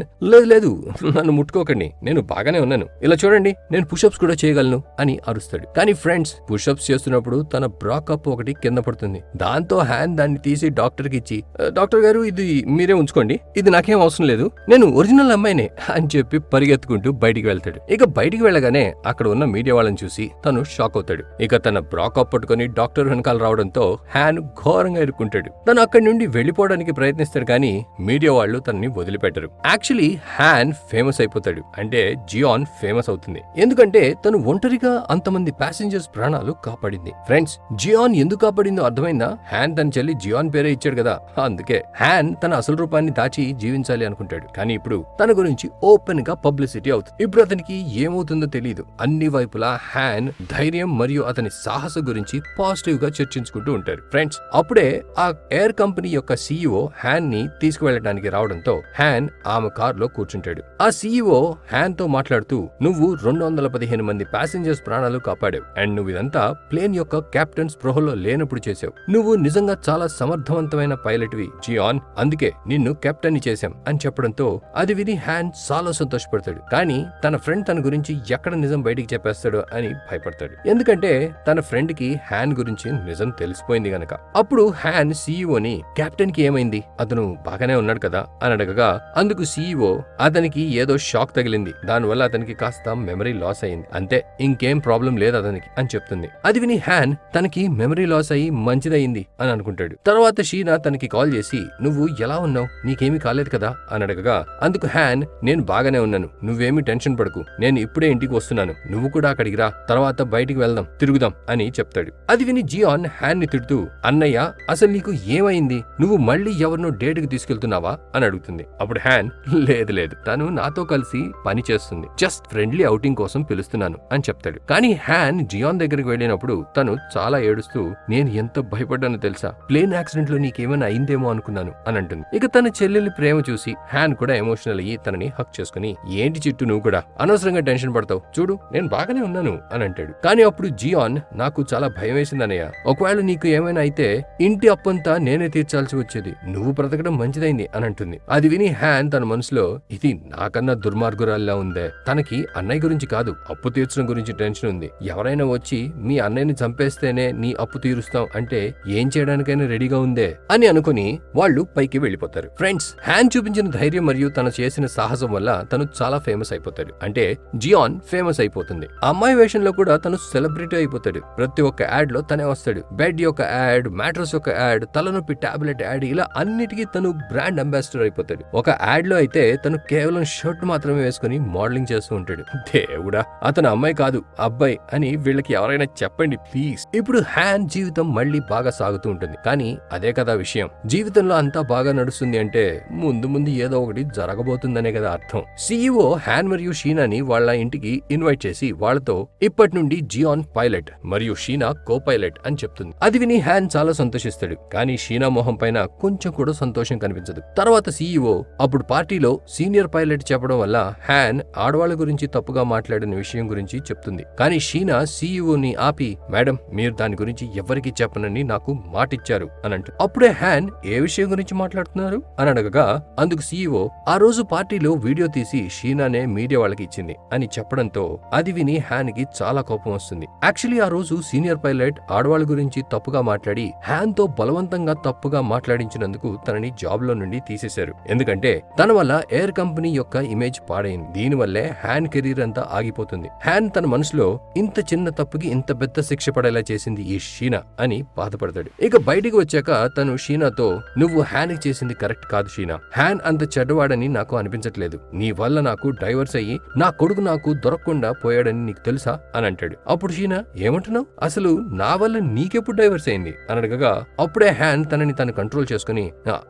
లేదు నన్ను ముట్టుకోకండి, నేను బాగానే ఉన్నాను, ఇలా చూడండి నేను పుషప్స్ కూడా చేయగలను అని అరుస్తాడు. కానీ ఫ్రెండ్స్, పుషప్స్ చేస్తున్నప్పుడు తన బ్రా కప్ ఒకటి కింద పడుతుంది. దాంతో హ్యాన్ దాన్ని తీసి డాక్టర్ కి ఇచ్చి, డాక్టర్ గారు ఇది మీరే ఉంచుకోండి, ఇది నాకేం అవసరం లేదు, నేను ఒరిజినల్ అమ్మాయినే అని చెప్పి పరిగెత్తుకుంటూ బయటికి వెళ్తాడు. ఇక బయటికి వెళ్ళగానే అక్కడ ఉన్న మీడియా వాళ్ళని చూసి తను షాక్ అవుతాడు. ఇక తన బ్రా కప్ పట్టుకుని డాక్టర్ వెనకాల రావడంతో హ్యాన్ ఘోరంగా ఇరుక్కుంటాడు. తను అక్కడి నుండి వెళ్లిపోవడానికి ప్రయత్నిస్తాడు, కానీ మీడియా వాళ్ళు తనని వదిలిపెట్టరు. యాక్చువల్లీ హ్యాన్ ఫేమస్ అయిపోతాడు, అంటే జియాన్ ఫేమస్ అవుతుంది. ఎందుకంటే తను ఒంటరిగా అంతమంది ప్యాసింజర్స్ ప్రాణాలు కాపాడింది. ఫ్రెండ్స్, జియాన్ ఎందుకు కాపాడిందో అర్థమైందా? హ్యాన్ తన చెల్లి జియాన్ పేరే ఇచ్చాడు కదా, అందుకే హ్యాన్ తన అసలు రూపాన్ని దాచి జీవించాలి అనుకుంటాడు. కానీ ఇప్పుడు తన గురించి ఓపెన్ గా పబ్లిసిటీ అవుతుంది. ఇప్పుడు అతనికి ఏమవుతుందో తెలియదు. అన్ని వైపులా హ్యాన్ ధైర్యం మరియు అతని సాహస గురించి పాజిటివ్ గా చర్చించుకుంటూ ఉంటారు. ఫ్రెండ్స్, అప్పుడే ఆ ఎయిర్ కంపెనీ యొక్క సీఈఓ హ్యాన్ ని తీసుకువెళ్ళడానికి రావడంతో హ్యాన్ ఆమె కార్ లో కూర్చుంటాడు. ఆ సీఈఓ హ్యాన్ తో మాట్లాడుతూ, నువ్వు 215 మంది ప్యాసింజర్స్ ప్రాణాలు కాపాడావు అండ్ నువ్వు ఇదంతా ప్లేన్ యొక్క కెప్టెన్ స్పృహలో లేనప్పుడు చేసావు. నువ్వు నిజంగా చాలా సమర్థవంతమైన పైలట్ వి జియాన్, అందుకే నిన్ను కెప్టెన్ ని చేశాం అని చెప్పడంతో అది విని హ్యాన్ చాలా సంతోషపడతాడు. కానీ తన ఫ్రెండ్ తన గురించి ఎక్కడ నిజం బయటికి చెప్పేస్తాడో అని భయపడతాడు. ఎందుకంటే తన ఫ్రెండ్ కి హ్యాన్ గురించి నిజం తెలిసిపోయింది గనక. అప్పుడు హ్యాన్ సీఈఓని, కెప్టెన్ కి ఏమైంది, అతను బాగానే ఉన్నాడు కదా అని అడగగా అందుకు సీఈఓ, అతనికి ఏదో షాక్ తగిలింది, దానివల్ల అతనికి కాస్త మెమరీ లాస్ అయింది, అంతే, ఇంకేం ప్రాబ్లం లేదు అతనికి అని చెప్తుంది. అది విని హ్యాన్ తనకి మెమరీ లాస్ అయ్యి మంచిదయింది అని అనుకుంటాడు. తర్వాత షీనా తనకి కాల్ చేసి, నువ్వు ఎలా ఉన్నావు, నీకేమీ కాలేదు కదా అని అడగగా అందుకు హ్యాన్, నేను బాగానే ఉన్నాను, నువ్వేమీ టెన్షన్ పడకు, నేను ఇప్పుడే ఇంటికి వస్తున్నాను, నువ్వు కూడా అక్కడికి రా, తర్వాత బయటికి వెళ్దాం, తిరుగుదాం అని చెప్తాడు. అది విని జియాన్ హ్యాన్ ని తిడుతూ, అన్నయ్య అసలు నీకు ఏమైంది, నువ్వు మళ్ళీ ఎవరినో డేట్ కి తీసుకెళ్తున్నావా అని అడుగుతుంది. అప్పుడు హ్యాన్, లేదు తను నాతో కలిసి పని చేస్తుంది, జస్ట్ ఫ్రెండ్లీ అవుటింగ్ కోసం పిలుస్తున్నాను అని చెప్తాడు. కానీ హ్యాన్ జియాన్ దగ్గరికి వెళ్ళినప్పుడు తను చాలా ఏడుస్తూ, నేను ఎంత భయపడ్డానో తెలుసా, ప్లేన్ యాక్సిడెంట్ లో నీకేమైనా అయిందేమో అనుకున్నాను అని అంటుంది. ఇక తన చెల్లెలి ప్రేమ చూసి హ్యాన్ కూడా ఎమోషనల్ అయ్యి తనని హక్ చేసుకుని, ఏంటి చిట్టు నువ్వు కూడా అనవసరంగా టెన్షన్ పడతావు, చూడు నేను బాగానే ఉన్నాను అని అంటాడు. కానీ అప్పుడు జియాన్, నాకు చాలా భయం వేసిందన్నయ్య, ఒకవేళ నీకు ఏమైనా అయితే ఇంటి అప్పంతా నేనే తీర్చాల్సి వచ్చేది, నువ్వు బ్రతకడం మంచిదైంది అని అంటుంది. అది విని హ్యాన్ తన మనసులో, ఇది నాకన్నా దుర్మార్గురాల్లా ఉందే, తనకి అన్నయ్య గురించి కాదు అప్పు తీర్చడం గురించి టెన్షన్ ఉంది, ఎవరైనా వచ్చి మీ అన్నయ్యని చంపేస్తేనే నీ అప్పు తీరుస్తాం అంటే ఏం చేయడానికైనా రెడీగా ఉందే అని అనుకుని వాళ్ళు పైకి వెళ్లిపోతారు. ఫ్రెండ్స్, హ్యాన్ చూపించిన ధైర్యం మరియు తను చేసిన సాహసం వల్ల తను చాలా ఫేమస్ అయిపోతాడు. అంటే జియాన్ ఫేమస్ అయిపోతుంది. అమ్మాయి వేషంలో కూడా తను సెలబ్రిటీ అయిపోతాడు. ప్రతి ఒక్క యాడ్ లో తనే వస్తాడు. బెడ్ యొక్క యాడ్, మ్యాట్రస్ యొక్క యాడ్, తలనొప్పి టాబ్లెట్ యాడ్, ఇలా అన్నిటికీ తను బ్రాండ్ అంబాసిడర్ అయిపోతాడు. ఒక యాడ్ లో అయితే తను కేవలం షర్ట్ మాత్రమే వేసుకుని మోడలింగ్ చేస్తూ ఉంటాడు. దేవుడా, అతను అమ్మాయి కాదు అబ్బాయి అని వీళ్ళకి ఎవరైనా చెప్పండి ప్లీజ్. ఇప్పుడు హ్యాన్ జీవితం మళ్ళీ బాగా సాగుతూ ఉంటుంది. కానీ అదే కదా విషయం, జీవితంలో అంతా బాగా నడుస్తుంది అంటే ముందు ముందు ఏదో ఒకటి జరగబోతుందనే కదా అర్థం. సీఈఓ హ్యాన్ మరియు షీనాని వాళ్ళ ఇంటికి ఇన్వైట్ చేసి వాళ్ళతో ఇప్పటి నుండి జియాన్ పైలట్ మరియు షీనా కో పైలట్ అని చెప్తుంది. అది విని హ్యాన్ చాలా సంతోషిస్తాడు. కానీ షీనా మొహం పైన కొంచెం కూడా సంతోషం కనిపించదు. తర్వాత సీఈఓ అప్పుడు పార్టీలో సీనియర్ పైలట్ చెప్పడం వల్ల హ్యాన్ ఆడవాళ్ళ గురించి తప్పుగా మాట్లాడిన విషయం గురించి చెప్తుంది. కానీ షీనా సీఈఓని ఆపి, మేడం మీరు దాని గురించి ఎవరికి చెప్పనని నాకు మాటిచ్చారు అని అంటూ. అప్పుడే హ్యాన్, ఏ విషయం గురించి మాట్లాడుతున్నారు అని అడగగా అందుకు సీఈఓ, ఆ రోజు పార్టీలో వీడియో తీసి షీనానే మీడియా వాళ్ళకి ఇచ్చింది అని చెప్పడంతో అది విని హ్యాన్ కి చాలా కోపం వస్తుంది. యాక్చువల్లీ ఆ రోజు సీనియర్ పైలట్ ఆడవాళ్ళ గురించి తప్పుగా మాట్లాడి హ్యాన్ తో బలవంతంగా తప్పుగా మాట్లాడించినందుకు తనని జాబ్ లో నుండి తీసేశారు. ఎందుకంటే తన వల్ల ఎయిర్ కంపెనీ యొక్క ఇమేజ్ పాడైంది. దీనివల్లే హ్యాన్ కెరీర్ అంతా ఆగిపోతుంది. హ్యాన్ తన మనసులో, ఇంత చిన్న తప్పుకి ఇంత పెద్ద శిక్ష పడేలా చేసింది ఈ షీనా అని బాధపడతాడు. ఇక బయటికి వచ్చాక తను షీనాతో, నువ్వు హ్యాన్ కి చేసింది కరెక్ట్ కాదు షీనా, హ్యాన్ అంత చెడ్డవాడని నాకు అనిపించట్లేదు, నీ వల్ల నాకు డైవర్స్ అయ్యి నా కొడుకు నాకు దొరకకుండా పోయాడని నీకు తెలుసా అని అంటాడు. అప్పుడు షీనా, ఏమంటున్నావు, అసలు నా వల్ల నీకెప్పుడు డైవర్స్ అయింది అని అడగగా అప్పుడే హ్యాన్ తనని తను కంట్రోల్ చేసుకుని,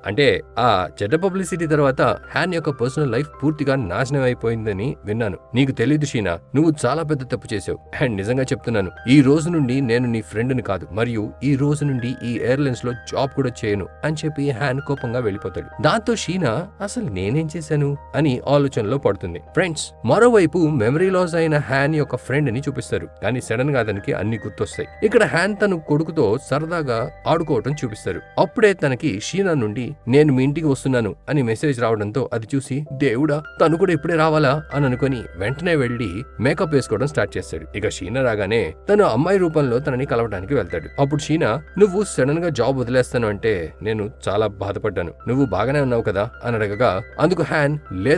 అంటే ఆ చెడ్డ పబ్లిసిటీ తర్వాత హ్యాన్ యొక్క పర్సనల్ లైఫ్ పూర్తిగా నాశనం అయిపోయిందని విన్నాను, నీకు తెలీదు షీనా, నువ్వు చాలా పెద్ద తప్పు చేసావు, అండ్ నిజంగా చెప్తున్నాను, ఈ రోజు నుండి నేను నీ ఫ్రెండ్ని కాదు, మరియు ఈ రోజు నుండి ఈ ఎయిర్లైన్స్ లో జాబ్ కూడా చేయను అని చెప్పి హ్యాన్ కోపంగా వెళ్ళిపోతాడు. దాంతో షీనా, అసలు నేనేం చేశాను అని ఆలోచనలో పడుతుంది. ఫ్రెండ్స్, మరోవైపు మెమరీ లాస్ అయిన హ్యాన్ యొక్క ఫ్రెండ్ ని చూపిస్తారు. కానీ సడన్ గా అతనికి అన్ని గుర్తొస్తాయి. ఇక్కడ హ్యాన్ తన కొడుకుతో సరదాగా ఆడుకోవటం చూపిస్తారు. అప్పుడే తనకి షీనా నుండి, నేను మీ ఇంటికి వస్తున్నాను అని మెసేజ్ రావడంతో అది చూసి, దేవుడా తను కూడా ఇప్పుడే రావాలా అని అనుకుని వెంటనే వెళ్లి మేకప్ వేసుకోవడం స్టార్ట్ చేస్తాడు. ఇక షీనా రాగానే తను అమ్మాయి రూపంలో తనని కలవడానికి వెళ్తాడు. అప్పుడు షీనా, నువ్వు సడన్ గా జాబ్ వదిలేస్తాను అంటే నేను చాలా బాధపడ్డాను, నువ్వు బాగానే ఉన్నావు కదా అని అడగగా అందుకు హ్యాన్,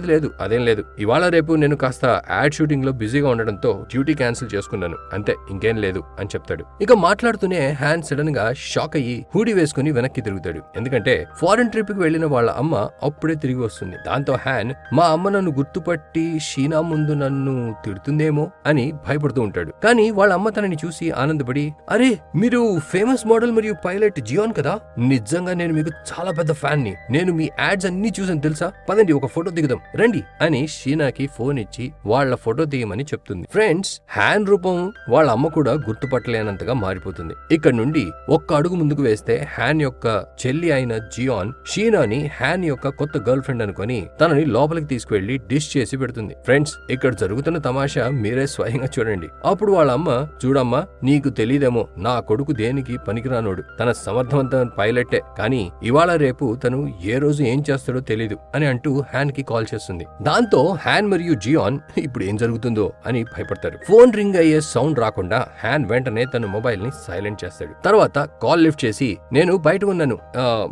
లేదు అదేం లేదు, ఇవాళ రేపు నేను కాస్త యాడ్ షూటింగ్ లో బిజీగా ఉండడంతో డ్యూటీ క్యాన్సిల్ చేసుకున్నాను అంతే, ఇంకేం లేదు అని చెప్తాడు. ఇక మాట్లాడుతూనే హ్యాన్ సడన్ గా షాక్ అయ్యి హూడీ వేసుకుని వెనక్కి తిరుగుతాడు. ఎందుకంటే ఫారెన్ ట్రిప్ కి వెళ్లిన వాళ్ళ అమ్మ అప్పుడే తిరిగి వస్తుంది. దాంతో హ్యాన్, మా అమ్మ నన్ను గుర్తుపట్టి షీనా ముందు నన్ను తిడుతుందేమో అని భయపడుతూ ఉంటాడు. కానీ వాళ్ళ అమ్మ తనని చూసి ఆనందపడి, అరే మీరు ఫేమస్ మోడల్ మరియు పైలట్ జియాన్ కదా, నిజంగా నేను మీకు చాలా పెద్ద ఫ్యాన్ ని, నేను మీ యాడ్స్ అన్ని చూసాను తెలుసా, పదండి ఒక ఫోటో దిగుదాం రండి అని షీనాకి ఫోన్ ఇచ్చి వాళ్ళ ఫోటో దిగమని చెప్తుంది. ఫ్రెండ్స్, హ్యాన్ రూపం వాళ్ళ అమ్మ కూడా గుర్తుపట్టలేనంతగా మారిపోతుంది. ఇక్కడ నుండి ఒక్క అడుగు ముందుకు వేస్తే హ్యాన్ యొక్క చెల్లి అయిన జియాన్ షీనాని హ్యాన్ యొక్క కొత్త గర్ల్ ఫ్రెండ్ అనుకుని తనని లోపలికి తీసుకువెళ్లి డిష్ చేసి పెడుతుంది. ఫ్రెండ్స్, ఇక్కడ జరుగుతున్న తమాషా మీరే స్వయంగా చూడండి. అప్పుడు వాళ్ళ అమ్మ, చూడమ్మా నీకు తెలీదేమో, నా కొడుకు దేనికి పనికిరానోడు, తన సమర్థవంతమైన పైలట్టే, కానీ ఇవాళ రేపు తను ఏ రోజు ఏం చేస్తాడో తెలీదు అని అంటూ హ్యాన్ కి కాల్ చేస్తుంది. దాంతో హ్యాన్ మరియు జియాన్ ఇప్పుడు ఏం జరుగుతుందో అని భయపడతారు. ఫోన్ రింగ్ అయ్యే సౌండ్ రాకుండా హ్యాన్ వెంటనే తన మొబైల్ ని సైలెంట్ చేస్తాడు. తర్వాత కాల్ లిఫ్ట్ చేసి, నేను బయట ఉన్నాను,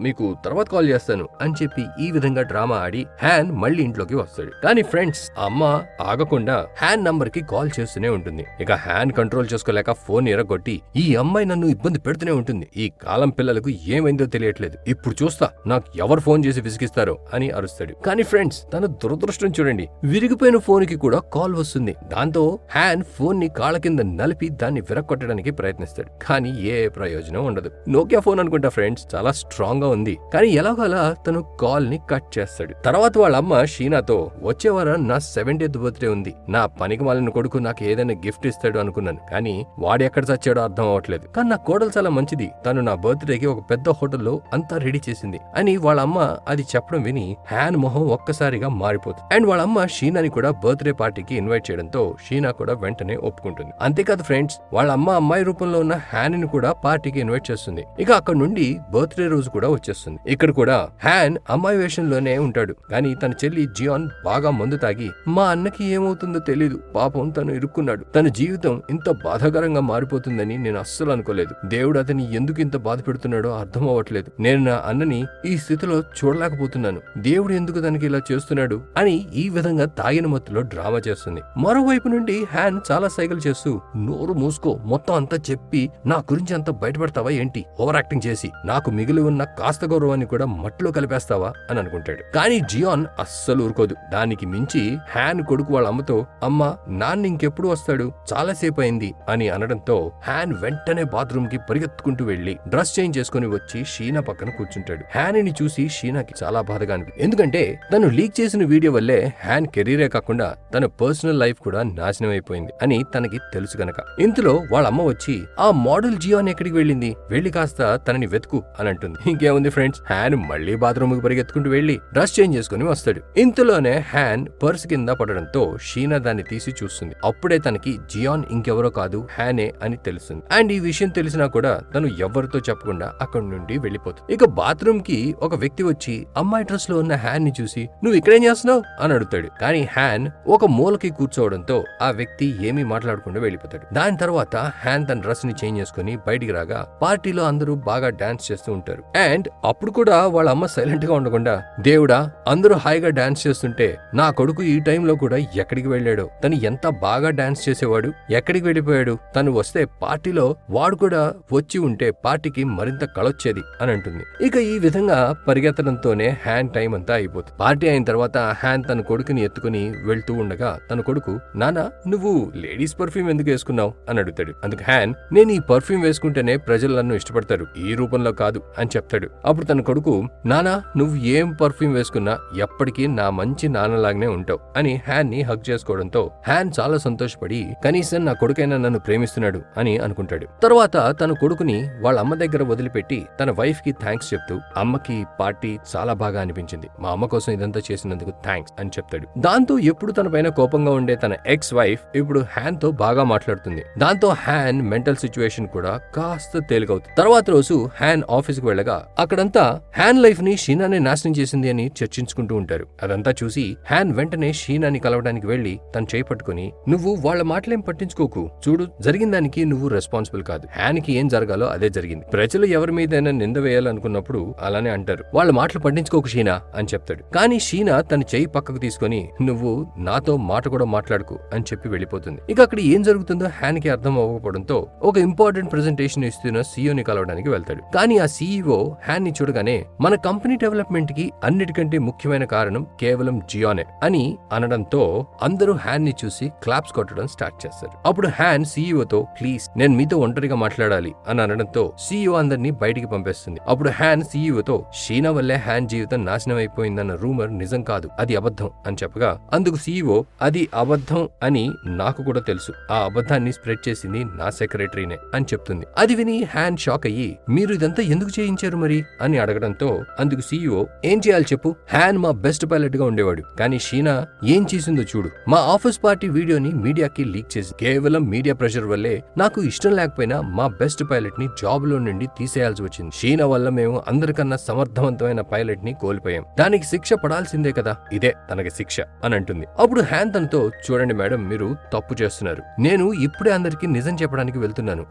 మీకు తర్వాత కాల్ చేస్తాను అని చెప్పి ఈ విధంగా డ్రామా ఆడి హ్యాన్ మళ్ళీ ఇంట్లోకి వస్తాడు. కానీ ఫ్రెండ్స్, అమ్మ ఆగకుండా హ్యాన్ నంబర్ కి కాల్ చేస్తూనే ఉంటుంది. ఇక హ్యాన్ కంట్రోల్ చేసుకోలేక ఫోన్ ఎరగొట్టి, ఈ అమ్మాయి నన్ను ఇబ్బంది పెడుతూనే ఉంటుంది, ఈ కాలం పిల్లలకు ఏమైందో తెలియట్లేదు, ఇప్పుడు చూస్తా నాకు ఎవరు ఫోన్ చేసి విసిగిస్తారో అని అరుస్తాడు. కానీ ఫ్రెండ్స్ తన దురదృష్టం చూడండి, విరిగిపోయిన ఫోన్ కి కూడా కాల్ వస్తుంది. దాంతో హ్యాన్ ఫోన్ ని కాళ్ళ కింద నలిపి దాన్ని విరగొట్టడానికి ప్రయత్నిస్తాడు. కానీ ఏ ప్రయోజనం ఉండదు. నోకియా ఫోన్ అనుకుంటా ఫ్రెండ్స్, చాలా స్ట్రాంగ్ గా ఉంది. కానీ ఎలాగోలా తను కాల్ ని కట్ చేస్తాడు. తర్వాత వాళ్ళ అమ్మ షీనాతో, వచ్చే వారం నా 70th బర్త్డే ఉంది. నా పనికి మాలిన కొడుకు నాకు ఏదైనా గిఫ్ట్ ఇస్తాడు అనుకున్నాను, కానీ వాడు ఎక్కడ చచ్చాడో అర్థం అవ్వట్లేదు. కానీ నా కోడలు చాలా మంచిది, తను నా బర్త్డేకి ఒక పెద్ద హోటల్లో అంతా రెడీ చేసింది అని వాళ్ళ అమ్మ అది చెప్పడం విని హ్యాన్ మొహం ఒక్కసారిగా మారిపోతుంది. అండ్ వాళ్ళ అమ్మ షీనాని కూడా బర్త్డే పార్టీకి ఇన్వైట్ చేయడంతో షీనా కూడా వెంటనే ఒప్పుకుంటుంది. అంతేకాదు ఫ్రెండ్స్, వాళ్ళ అమ్మ అమ్మాయి రూపంలో ఉన్న హ్యాన్ ని కూడా పార్టీకి ఇన్వైట్ చేస్తుంది. ఇక అక్కడ నుండి బర్త్డే రోజు కూడా వచ్చేస్తుంది. ఇక్కడ కూడా హ్యాన్ అమ్మాయి వేషంలోనే ఉంటాడు. కానీ తన చెల్లి జియాన్ బాగా మందు తాగి, మా అన్నకి ఏమవుతుందో తెలీదు, పాపం తను ఇరుక్కున్నాడు, తన జీవితం ఇంత బాధాకరంగా మారిపోతుందని నేను అస్సలు అనుకోలేదు, దేవుడు అతని ఎందుకు ఇంత బాధ పెడుతున్నాడో అర్థం అవ్వట్లేదు, నేను నా అన్నని ఈ స్థితిలో చూడలేకపోతున్నాను, దేవుడు ఎందుకు తనకి ఇలా చేస్తున్నాడు అని ఈ విధంగా తాగిన మత్తులో డ్రామా చేస్తుంది. మరోవైపు నుండి హ్యాన్ చాలా సైకిల్ చేస్తూ, నోరు మూసుకో, మొత్తం అంతా చెప్పి నా గురించి అంతా బయటపడతావా ఏంటి, ఓవర్ యాక్టింగ్ చేసి నాకు మిగిలి ఉన్న కాస్త గౌరవాన్ని కూడా మట్టిలో కలిపేస్తావా అని అనుకుంటాడు. కానీ జియాన్ అస్సలు ఊరుకోదు. దానికి మించి హ్యాన్ కొడుకు వాళ్ళ అమ్మతో, అమ్మ నాన్న ఇంకెప్పుడు వస్తాడు, చాలాసేపు అయింది అని అనడంతో హ్యాన్ వెంటనే బాత్రూమ్ కి పరిగెత్తుకుంటూ వెళ్లి డ్రెస్ చేంజ్ చేసుకుని వచ్చి షీనా పక్కన కూర్చుంటాడు. హ్యాన్ ని చూసి షీనాకి చాలా బాధగా అనిపించింది. ఎందుకంటే తను లీక్ చేసిన వీడియో వల్లే హ్యాన్ కెరీరే కాకుండా తన పర్సనల్ లైఫ్ కూడా నాశనం అయిపోయింది అని తనకి తెలుసు గనక. ఇంతలో వాళ్ళ అమ్మ వచ్చి, ఆ మోడల్ జియాన్ ఎక్కడికి వెళ్ళింది, వెళ్లి కాస్త తనని వెతుకు అని అంటుంది. ఇంకేముంది ఫ్రెండ్స్, హ్యాన్ మళ్లీ బాత్రూమ్ కి పరిగెత్తుకుంటూ వెళ్లి డ్రెస్ చేంజ్ చేసుకుని వస్తాడు. ఇంతలోనే హ్యాన్ పర్స్ కింద పడడంతో షీనా దాన్ని తీసి చూస్తుంది. అప్పుడే తనకి జియాన్ ఇంకెవరో కాదు హ్యానే అని తెలుస్తుంది. అండ్ ఈ విషయం తెలిసినా కూడా తను ఎవరితో చెప్పకుండా అక్కడి నుండి వెళ్లిపోతుంది. ఇక బాత్రూమ్ కి ఒక వ్యక్తి వచ్చి అమ్మాయి డ్రెస్ లో ఉన్న హ్యాన్ ని చూసి, నువ్వు ఇక్కడేం చేస్తున్నావు అని అడుగుతాడు. కానీ హ్యాన్ ఒక మూలకి కూర్చోవడంతో ఆ వ్యక్తి ఏమీ మాట్లాడకుండా వెళ్లిపోతాడు. దాని తర్వాత హ్యాన్ తన డ్రెస్ ని చేంజ్ చేసుకుని బయటికి రాగా పార్టీలో అందరూ బాగా డాన్స్ చేస్తూ ఉంటారు. అండ్ అప్పుడు కూడా వాళ్ళ అమ్మ సైలెంట్ గా ఉండకుండా, దేవుడా అందరూ హాయిగా డాన్స్ చేస్తుంటే నా కొడుకు ఈ టైంలో కూడా ఎక్కడికి వెళ్ళాడో, తను ఎంత బాగా డాన్స్ చేసేవాడు, ఎక్కడికి వెళ్ళిపోయాడు, తను వస్తే పార్టీలో వాడు కూడా వచ్చి ఉంటే పార్టీకి మరింత కళొచ్చేది అని అంటుంది. ఇక ఈ విధంగా పరిగెత్తడంతోనే హ్యాన్ టైం అంతా అయిపోతుంది. పార్టీ అయిన తర్వాత హ్యాన్ తన కొడుకుని ఎత్తుకుని వెళ్తూ ఉండగా తన కొడుకు, నానా నువ్వు లేడీస్ పర్ఫ్యూమ్ ఎందుకు వేసుకున్నావు అని అడుగుతాడు. అందుకు హ్యాన్, నేను ఈ పర్ఫ్యూమ్ వేసుకుంటేనే ప్రజలు నన్ను ఇష్టపడతారు, ఈ రూపంలో కాదు అని చెప్తాడు. అప్పుడు తన కొడుకు, నానా నువ్వు ఏం పర్ఫ్యూమ్ వేసుకున్నా ఎప్పటికీ నా మంచి నాన్నలాగానే ఉంటావు అని హ్యాన్ ని హగ్ చేసుకోవడంతో హ్యాన్ చాలా సంతోషపడి, కనీసం నా కొడుకైనా నన్ను ప్రేమిస్తున్నాడు అని అనుకుంటాడు. తర్వాత తన కొడుకుని వాళ్ళ అమ్మ దగ్గర వదిలిపెట్టి తన వైఫ్ కి థ్యాంక్స్ చెప్తూ, అమ్మకి పార్టీ చాలా బాగా అనిపించింది, మా అమ్మ కోసం ఇదంతా చేసినందుకు థ్యాంక్స్ అని చెప్తాడు. దాంతో ఎప్పుడు తన పైన కోపంగా ఉండే తన ఎక్స్ వైఫ్ ఇప్పుడు హ్యాన్ తో బాగా మాట్లాడుతుంది. దాంతో హ్యాన్ మెంటల్ సిచ్యువేషన్ కూడా కాస్త తేలికవుతుంది. తర్వాత రోజు హ్యాన్ ఆఫీస్ కు వెళ్ళగా అక్కడంతా హ్యాన్ లైఫ్ ని షీనానే నాశనం చేసింది అని చర్చించుకుంటూ ఉంటారు. అదంతా చూసి హ్యాన్ వెంటనే షీనాని కలవడానికి వెళ్లి తను చేయి పట్టుకుని, నువ్వు వాళ్ళ మాటలేం పట్టించుకోకు, చూడు జరిగిన దానికి నువ్వు రెస్పాన్సిబుల్ కాదు, హ్యాన్ కి ఏం జరగాలో అదే జరిగింది, ప్రజలు ఎవరి మీదైనా నింద వేయాలనుకున్నప్పుడు అలానే అంటారు, వాళ్ళ మాటలు పట్టించుకోకు షీనా అని చెప్తాడు. కానీ షీనా తన చేయి పక్కకు తీసుకుని, నువ్వు నాతో మాట కూడా మాట్లాడుకు అని చెప్పి వెళ్ళిపోతుంది. ఇక అక్కడ ఏం జరుగుతుందో హ్యాన్ కి అర్థం అవ్వకపోవడంతో ఒక ఇంపార్టెంట్ ప్రెజెంటేషన్ ఇస్తున్న సీఈఓని కలవడానికి వెళ్తాడు. కానీ ఆ సీఈఓ హ్యాన్ ని చూడగానే, మన కంపెనీ డెవలప్మెంట్ కి అన్నిటికంటే ముఖ్యమైన కారణం కేవలం జియానే అని అనడంతో అందరూ హ్యాన్ ని చూసి క్లాప్స్ కొట్టడం స్టార్ట్ చేస్తారు. అప్పుడు హ్యాన్ సీఈఓతో, ప్లీజ్ నేను మీతో ఒంటరిగా మాట్లాడాలి అని అనడంతో సీఈఓ అందరినీ బయటికి పంపేస్తుంది. అప్పుడు హ్యాన్ సీఈఓతో, షీనా వల్లే హ్యాన్ జీవితం నాశనం అయిపోయిందన్న రూమర్ నిజం కాదు, అది అబద్ధం అని చెప్పగా అందుకు సీఈఓ, అది అబద్ధం అని నాకు కూడా తెలుసు, ఆ అబద్ధాన్ని స్ప్రెడ్ చేసింది నా సెక్రటరీనే అని చెప్తుంది. అది విని హ్యాన్ షాక్ అయ్యి, మీరు ఇదంతా ఎందుకు చేయించారు మరి అని అడగడంతో అందుకు సీఈఓ, ఏం చేయాలి చెప్పు, హ్యాన్ మా బెస్ట్ పైలట్ గా ఉండేవాడు, కానీ షీనా ఏం చేసిందో చూడు, మా ఆఫీస్ పార్టీ వీడియోని మీడియాకి లీక్ చేసి, కేవలం మీడియా ప్రెషర్ వల్లే నాకు ఇష్టం లేకపోయినా మా బెస్ట్ పైలట్ ని జాబ్ లో నుండి తీసేయాల్సి వచ్చింది, షీనా వల్ల మేము అందరికన్నా సమర్థవంతమైన పైలట్ ని కోల్పోయాం, దానికి శిక్ష పడాల్సిందే కదా, ఇదే తనకి శిక్ష అని అంటుంది. అప్పుడు హ్యాన్ తనతో, చూడండి మేడం మీరు తప్పు చేస్తున్నారు, నేను ఇప్పుడే అందరికి నిజం చెప్పడానికి వెళ్తున్నాను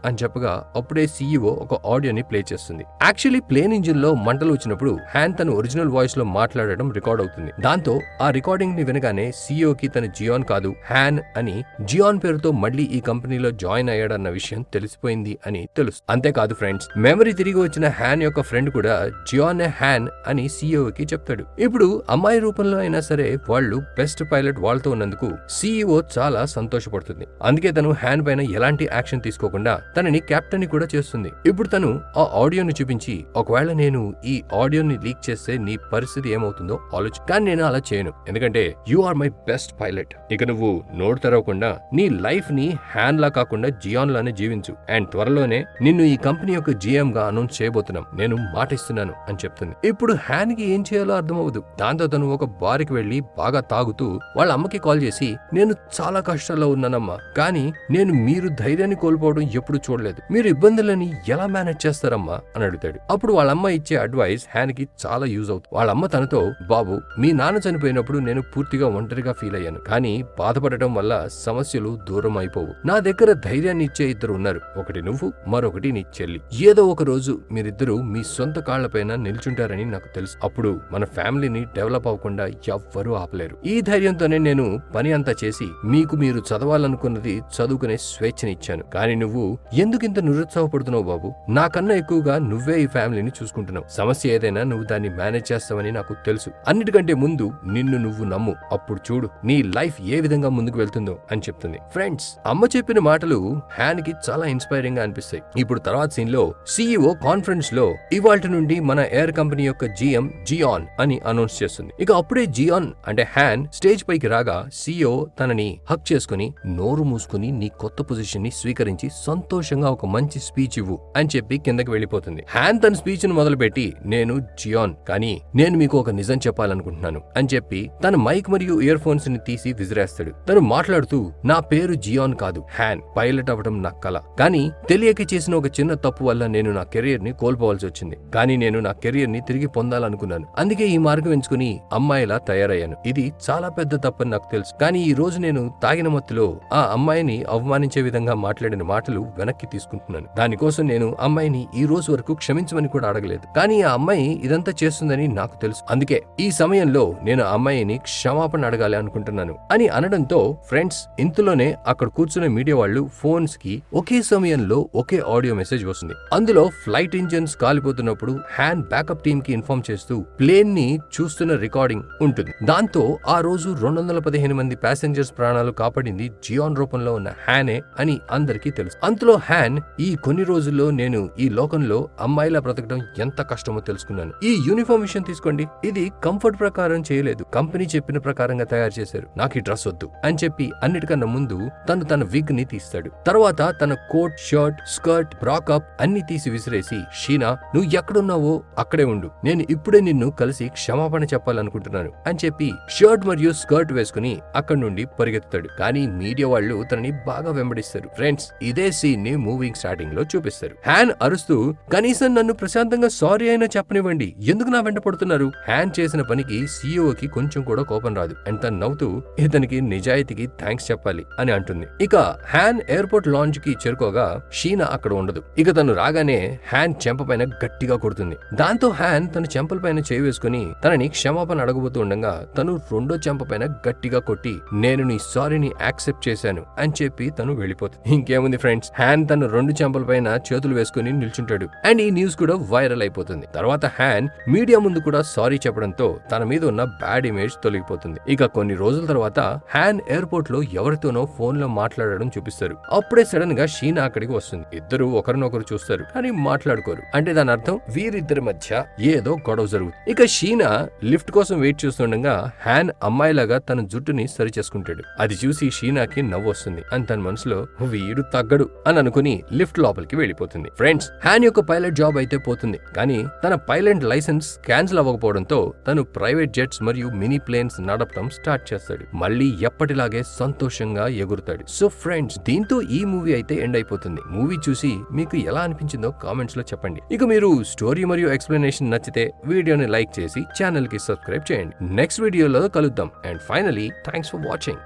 అని చెప్పగా అప్పుడే సీఈఓ ఒక ఆడియోని ప్లే చేస్తుంది. యాక్చువల్లీ ప్లేన్ ఇంజిన్ లో మంటలు వచ్చినప్పుడు హ్యాన్ తన ఒరిజినల్ వాయిస్ లో మాట్లాడడం రికార్డ్ అవుతుంది. దాంతో ఆ రికార్డింగ్ ని వినగానే సీఈఓ కి తన జియాన్ కాదు హ్యాన్ అని, జియాన్ పేరుతో మళ్ళీ ఈ కంపెనీలో జాయిన్ అయ్యాడన్న విషయం తెలిసిపోయింది అని తెలుసు. అంతేకాదు ఫ్రెండ్స్, మెమరీ తిరిగి వచ్చిన హ్యాన్ యొక్క ఫ్రెండ్ కూడా జియాన్ హ్యాన్ అని సీఈఓ కి చెప్తాడు. ఇప్పుడు అమ్మాయి రూపంలో అయినా సరే వాళ్ళు బెస్ట్ పైలట్ వాళ్ళతో ఉన్నందుకు CEO చాలా సంతోషపడుతుంది. అందుకే తను హ్యాన్ పైన ఎలాంటి యాక్షన్ తీసుకోకుండా తనని కెప్టెన్ ని కూడా చేస్తుంది. ఇప్పుడు తను ఆ ఆడియోని చూపించి, ఒకవేళ నేను ఈ ఆడియోని లీక్ చేస్తే నీ పరిస్థితి ఏమవుతుందో ఆలోచి, కానీ నేను అలా చేయను, ఎందుకంటే you are my best pilot. ఇక నువ్వు నోరు తెరవకుండా నీ లైఫ్ ని హ్యాన్ లా కాకుండా జియాన్ లానే జీవించు. అండ్ త్వరలోనే నిన్ను ఈ కంపెనీ యొక్క GM గా అనౌన్స్ చేయబోతున్నాం, నేను మాటిస్తున్నాను అని చెప్తుంది. ఇప్పుడు హ్యాన్ కి ఏం చేయాలో అర్థమవదు. దాంతో తను ఒక బార్కి వెళ్లి బాగా తాగుతూ వాళ్ళ అమ్మకి కాల్ చేసి, నేను చాలా కష్టాల్లో ఉన్నానమ్మా, కానీ నేను మీరు ధైర్యాన్ని కోల్పోవడం ఎప్పుడు చూడలేదు, మీరు ఇబ్బందులని ఎలా మేనేజ్ చేస్తారమ్మా అని అడుగుతాడు. అప్పుడు వాళ్ళ అమ్మ ఇచ్చే అడ్వైస్ హ్యాన్ కి చాలా యూజ్ అవుతుంది. వాళ్ళ అమ్మ తనతో, బాబు మీ నాన్న చనిపోయినప్పుడు నేను పూర్తిగా ఒంటరిగా ఫీల్ అయ్యాను, కానీ బాధపడటం వల్ల సమస్యలు దూరం అయిపోవు. నా దగ్గర ధైర్యాన్ని ఇచ్చే ఇద్దరు ఉన్నారు, ఒకటి నువ్వు, మరొకటి నీ చెల్లి. ఏదో ఒక రోజు మీరిద్దరూ మీ సొంత కాళ్లపైన నిల్చుంటారని నాకు తెలుసు. అప్పుడు మన ఫ్యామిలీని డెవలప్ అవ్వకుండా ఎవ్వరూ ఆపలేరు. ఈ ధైర్యంతోనే నేను పని అంతా చేసి మీకు మీరు చదవాలనుకున్నది చదువుకునే స్వేచ్ఛనిచ్చాను. కానీ నువ్వు ఎందుకింత నిరుత్సాహపడుతున్నావు బాబు? నాకన్నా ఎక్కువగా నువ్వే ఈ ఫ్యామిలీని చూసుకుంటున్నావు. సమస్య ఏదైనా నువ్వు దాన్ని మేనేజ్ చేస్తావని నాకు తెలుసు. అన్నిటికంటే ముందు నిన్ను నువ్వు నమ్ము, అప్పుడు చూడు నీ లైఫ్ ఏ విధంగా ముందుకు వెళ్తుందో అని చెప్తుంది. ఫ్రెండ్స్, అమ్మ చెప్పిన మాటలు హ్యాన్ కి చాలా ఇన్స్పైరింగ్ గా అనిపిస్తాయి. ఇప్పుడు తర్వాత సీన్ లో CEO కాన్ఫరెన్స్ లో ఇవాల్టి నుండి మన ఎయిర్ కంపెనీ యొక్క GM జియాన్ అని అనౌన్స్ చేస్తుంది. ఇక అప్పుడే జియాన్ అంటే హ్యాన్ స్టేజ్ పైకి రాగా CEO తనని హక్ చేసుకుని, నోరు మూసుకుని నీ కొత్త పొజిషన్ ని స్వీకరించి సంతోషంగా ఒక మంచి స్పీచ్ ఇవ్వు అని చెప్పి కిందకి వెళ్ళిపోతుంది. హ్యాన్ తన స్పీచ్ ను మొదలుపెట్టి, నేను జియాన్, కానీ నేను మీకు ఒక నిజం చెప్పాలనుకుంటున్నాను అని చెప్పి తన మైక్ మరియు ఇయర్ ఫోన్స్ ని తీసి విసిరేస్తాడు. తను మాట్లాడుతూ, నా పేరు జియాన్ కాదు హ్యాన్, పైలట్ అవ్వడం నా కల, కానీ తెలియక చేసిన ఒక చిన్న తప్పు వల్ల నేను నా కెరియర్ ని కోల్పోవాల్సి వచ్చింది. కానీ నేను నా కెరియర్ ని తిరిగి పొందాలనుకున్నాను, అందుకే ఈ మార్గం ఎంచుకుని అమ్మాయిలా తయారయ్యాను. ఇది చాలా పెద్ద తప్పని నాకు తెలుసు, కానీ ఈ రోజు నేను తాగిన మత్తులో ఆ అమ్మాయిని అవమానించే విధంగా మాట్లాడిన మాటలు వెనక్కి తీసుకుంటున్నాను. దానికోసం నేను అమ్మాయిని ఈ రోజు వరకు క్షమించమని కూడా అడగలేదు, కానీ ఆ అమ్మాయి ఇదంతా చేస్తుందని నాకు తెలుసు. అందుకే ఈ సమయంలో నేను ఆ అమ్మాయిని క్షమాపణ అడగాలి అనుకుంటున్నాను అని అనడంతో ఫ్రెండ్స్, ఇంతలోనే అక్కడ కూర్చున్న మీడియా వాళ్ళు ఫోన్స్ కి ఒకే సమయంలో ఒకే ఆడియో మెసేజ్ వస్తుంది. అందులో ఫ్లైట్ ఇంజిన్స్ కాలిపోతున్నప్పుడు హ్యాన్ బ్యాకప్ టీమ్ కి ఇన్ఫార్మ్ చేస్తూ ప్లేన్ ని చూస్తున్న రికార్డింగ్ ఉంటుంది. దాంతో ఆ రోజు 215 మంది ప్యాసింజర్స్ ప్రాణాలు కాపాడింది జియాన్ రూపంలో ఉన్న హ్యానే అని అందరికీ తెలుసు. అంతలో హ్యాన్, ఈ కొన్ని రోజుల్లో నేను ఈ లోకంలో అమ్మాయిలా బ్రతకడం ఎంత కష్టమో తెలుసుకున్నాను. ఈ యూనిఫామ్ విషయం తీసుకోండి, ఇది కంఫర్ట్ ప్రకారం చేయలేదు, కంపెనీ చెప్పిన ప్రకారంగా తయారు చేశారు, నాకు ఈ డ్రెస్ వద్దు అని చెప్పి అన్నిటికన్నా ముందు తను తన విగ్ ని తీస్తాడు. తర్వాత తన కోట్, షర్ట్, స్కర్ట్, బ్రాకప్ అన్ని తీసి విసిరేసి, షీనా నువ్వు ఎక్కడున్నావో అక్కడే ఉండు, నేను ఇప్పుడే నిన్ను కలిసి క్షమాపణ చెప్పాలనుకుంటున్నాను అని చెప్పి షర్ట్ మరియు స్కర్ట్ వేసుకుని అక్కడి నుండి పరిగెత్తుతాడు. కానీ మీడియా వాళ్ళు తనని బాగా వెంబడిస్తారు. ఫ్రెండ్స్, ఇదే సీన్ ని మూవింగ్ స్టార్టింగ్ లో చూపిస్తారు. హ్యాన్ అరుస్తూ, కనీసం నన్ను ప్రశాంతంగా సారీ అయినా చెప్పనివ్వండి, ఎందుకు నా వెంట పడుతున్నారు? హ్యాన్ చేసిన పనికి CEO కి కొంచెం కూడా కోపం రాదు. అండ్ తను నవ్వుతూ, ఇతనికి నిజాయితీకి థ్యాంక్స్ చెప్పాలి అని అంటుంది. ఇక హ్యాన్ ఎయిర్పోర్ట్ లాంజ్ కి చేరుకోగా షీనా అక్కడ ఉండదు. ఇక తను రాగానే హ్యాన్ చెంప పైన గట్టిగా కొడుతుంది. దాంతో హ్యాన్ తన చెంపల పైన చేయి వేసుకుని తనని క్షమాపణ అడగబోతూ ఉండగా తను రెండో చెంప పైన గట్టిగా కొట్టి, నేను నీ సారీని యాక్సెప్ట్ చేశాను అని చెప్పి తను వెళ్ళిపోతుంది. ఇంకేముంది ఫ్రెండ్స్, హ్యాన్ తన రెండు చెంపల పైన చేతులు వేసుకుని నిల్చుంటాడు. అండ్ ఈ న్యూస్ కూడా వైరల్ అయిపోతుంది. తర్వాత హ్యాన్ మీడియా ముందు కూడా సారీ చెప్పడంతో తన మీద ఉన్న బ్యాడ్ ఇమేజ్ తొలగిపోతుంది. ఇక కొన్ని రోజుల తర్వాత హ్యాన్ ఎయిర్పోర్ట్ లో ఎవరితోనో ఫోన్ లో మాట్లాడడం చూపిస్తారు. అప్పుడే సడన్ గా షీనా అక్కడికి వస్తుంది. ఇద్దరు ఒకరినొకరు చూస్తారు కానీ మాట్లాడుకోరు. అంటే దాని అర్థం వీరిద్దరి మధ్య ఏదో గొడవ జరుగుతుంది. ఇక షీనా లిఫ్ట్ కోసం వెయిట్ చేస్తుండగా హ్యాన్ అమ్మాయిలాగా తన జుట్టుని సరి చేసుకుంటాడు. అది చూసి షీనాకి నవ్వు వస్తుంది. అని తన మనసులో వీడు తగ్గడు అని అనుకుని లిఫ్ట్ లోపలికి వెళ్ళిపోతుంది. ఫ్రెండ్స్, హ్యాన్ యొక్క పైలట్ జాబ్ అయితే పోతుంది, కానీ తన పైలట్ లైసెన్స్ క్యాన్సిల్ అవ్వకపోవడంతో తను ప్రైవేట్ జెట్స్ మరియు మినీ ప్లేన్స్ నడపడం స్టార్ట్ చేస్తాడు. మళ్ళీ ఎప్పటిలాగే సంతోషంగా ఎగురుతాడు. సో ఫ్రెండ్స్, దీంతో ఈ మూవీ అయితే ఎండ్ అయిపోతుంది. మూవీ చూసి మీకు ఎలా అనిపించిందో కామెంట్స్ లో చెప్పండి. ఇక మీరు స్టోరీ మరియు ఎక్స్ప్లెనేషన్ నచ్చితే వీడియోని లైక్ చేసి ఛానల్ కి సబ్స్క్రైబ్ చేయండి. నెక్స్ట్ వీడియోలో కలుద్దాం. And finally, thanks for watching.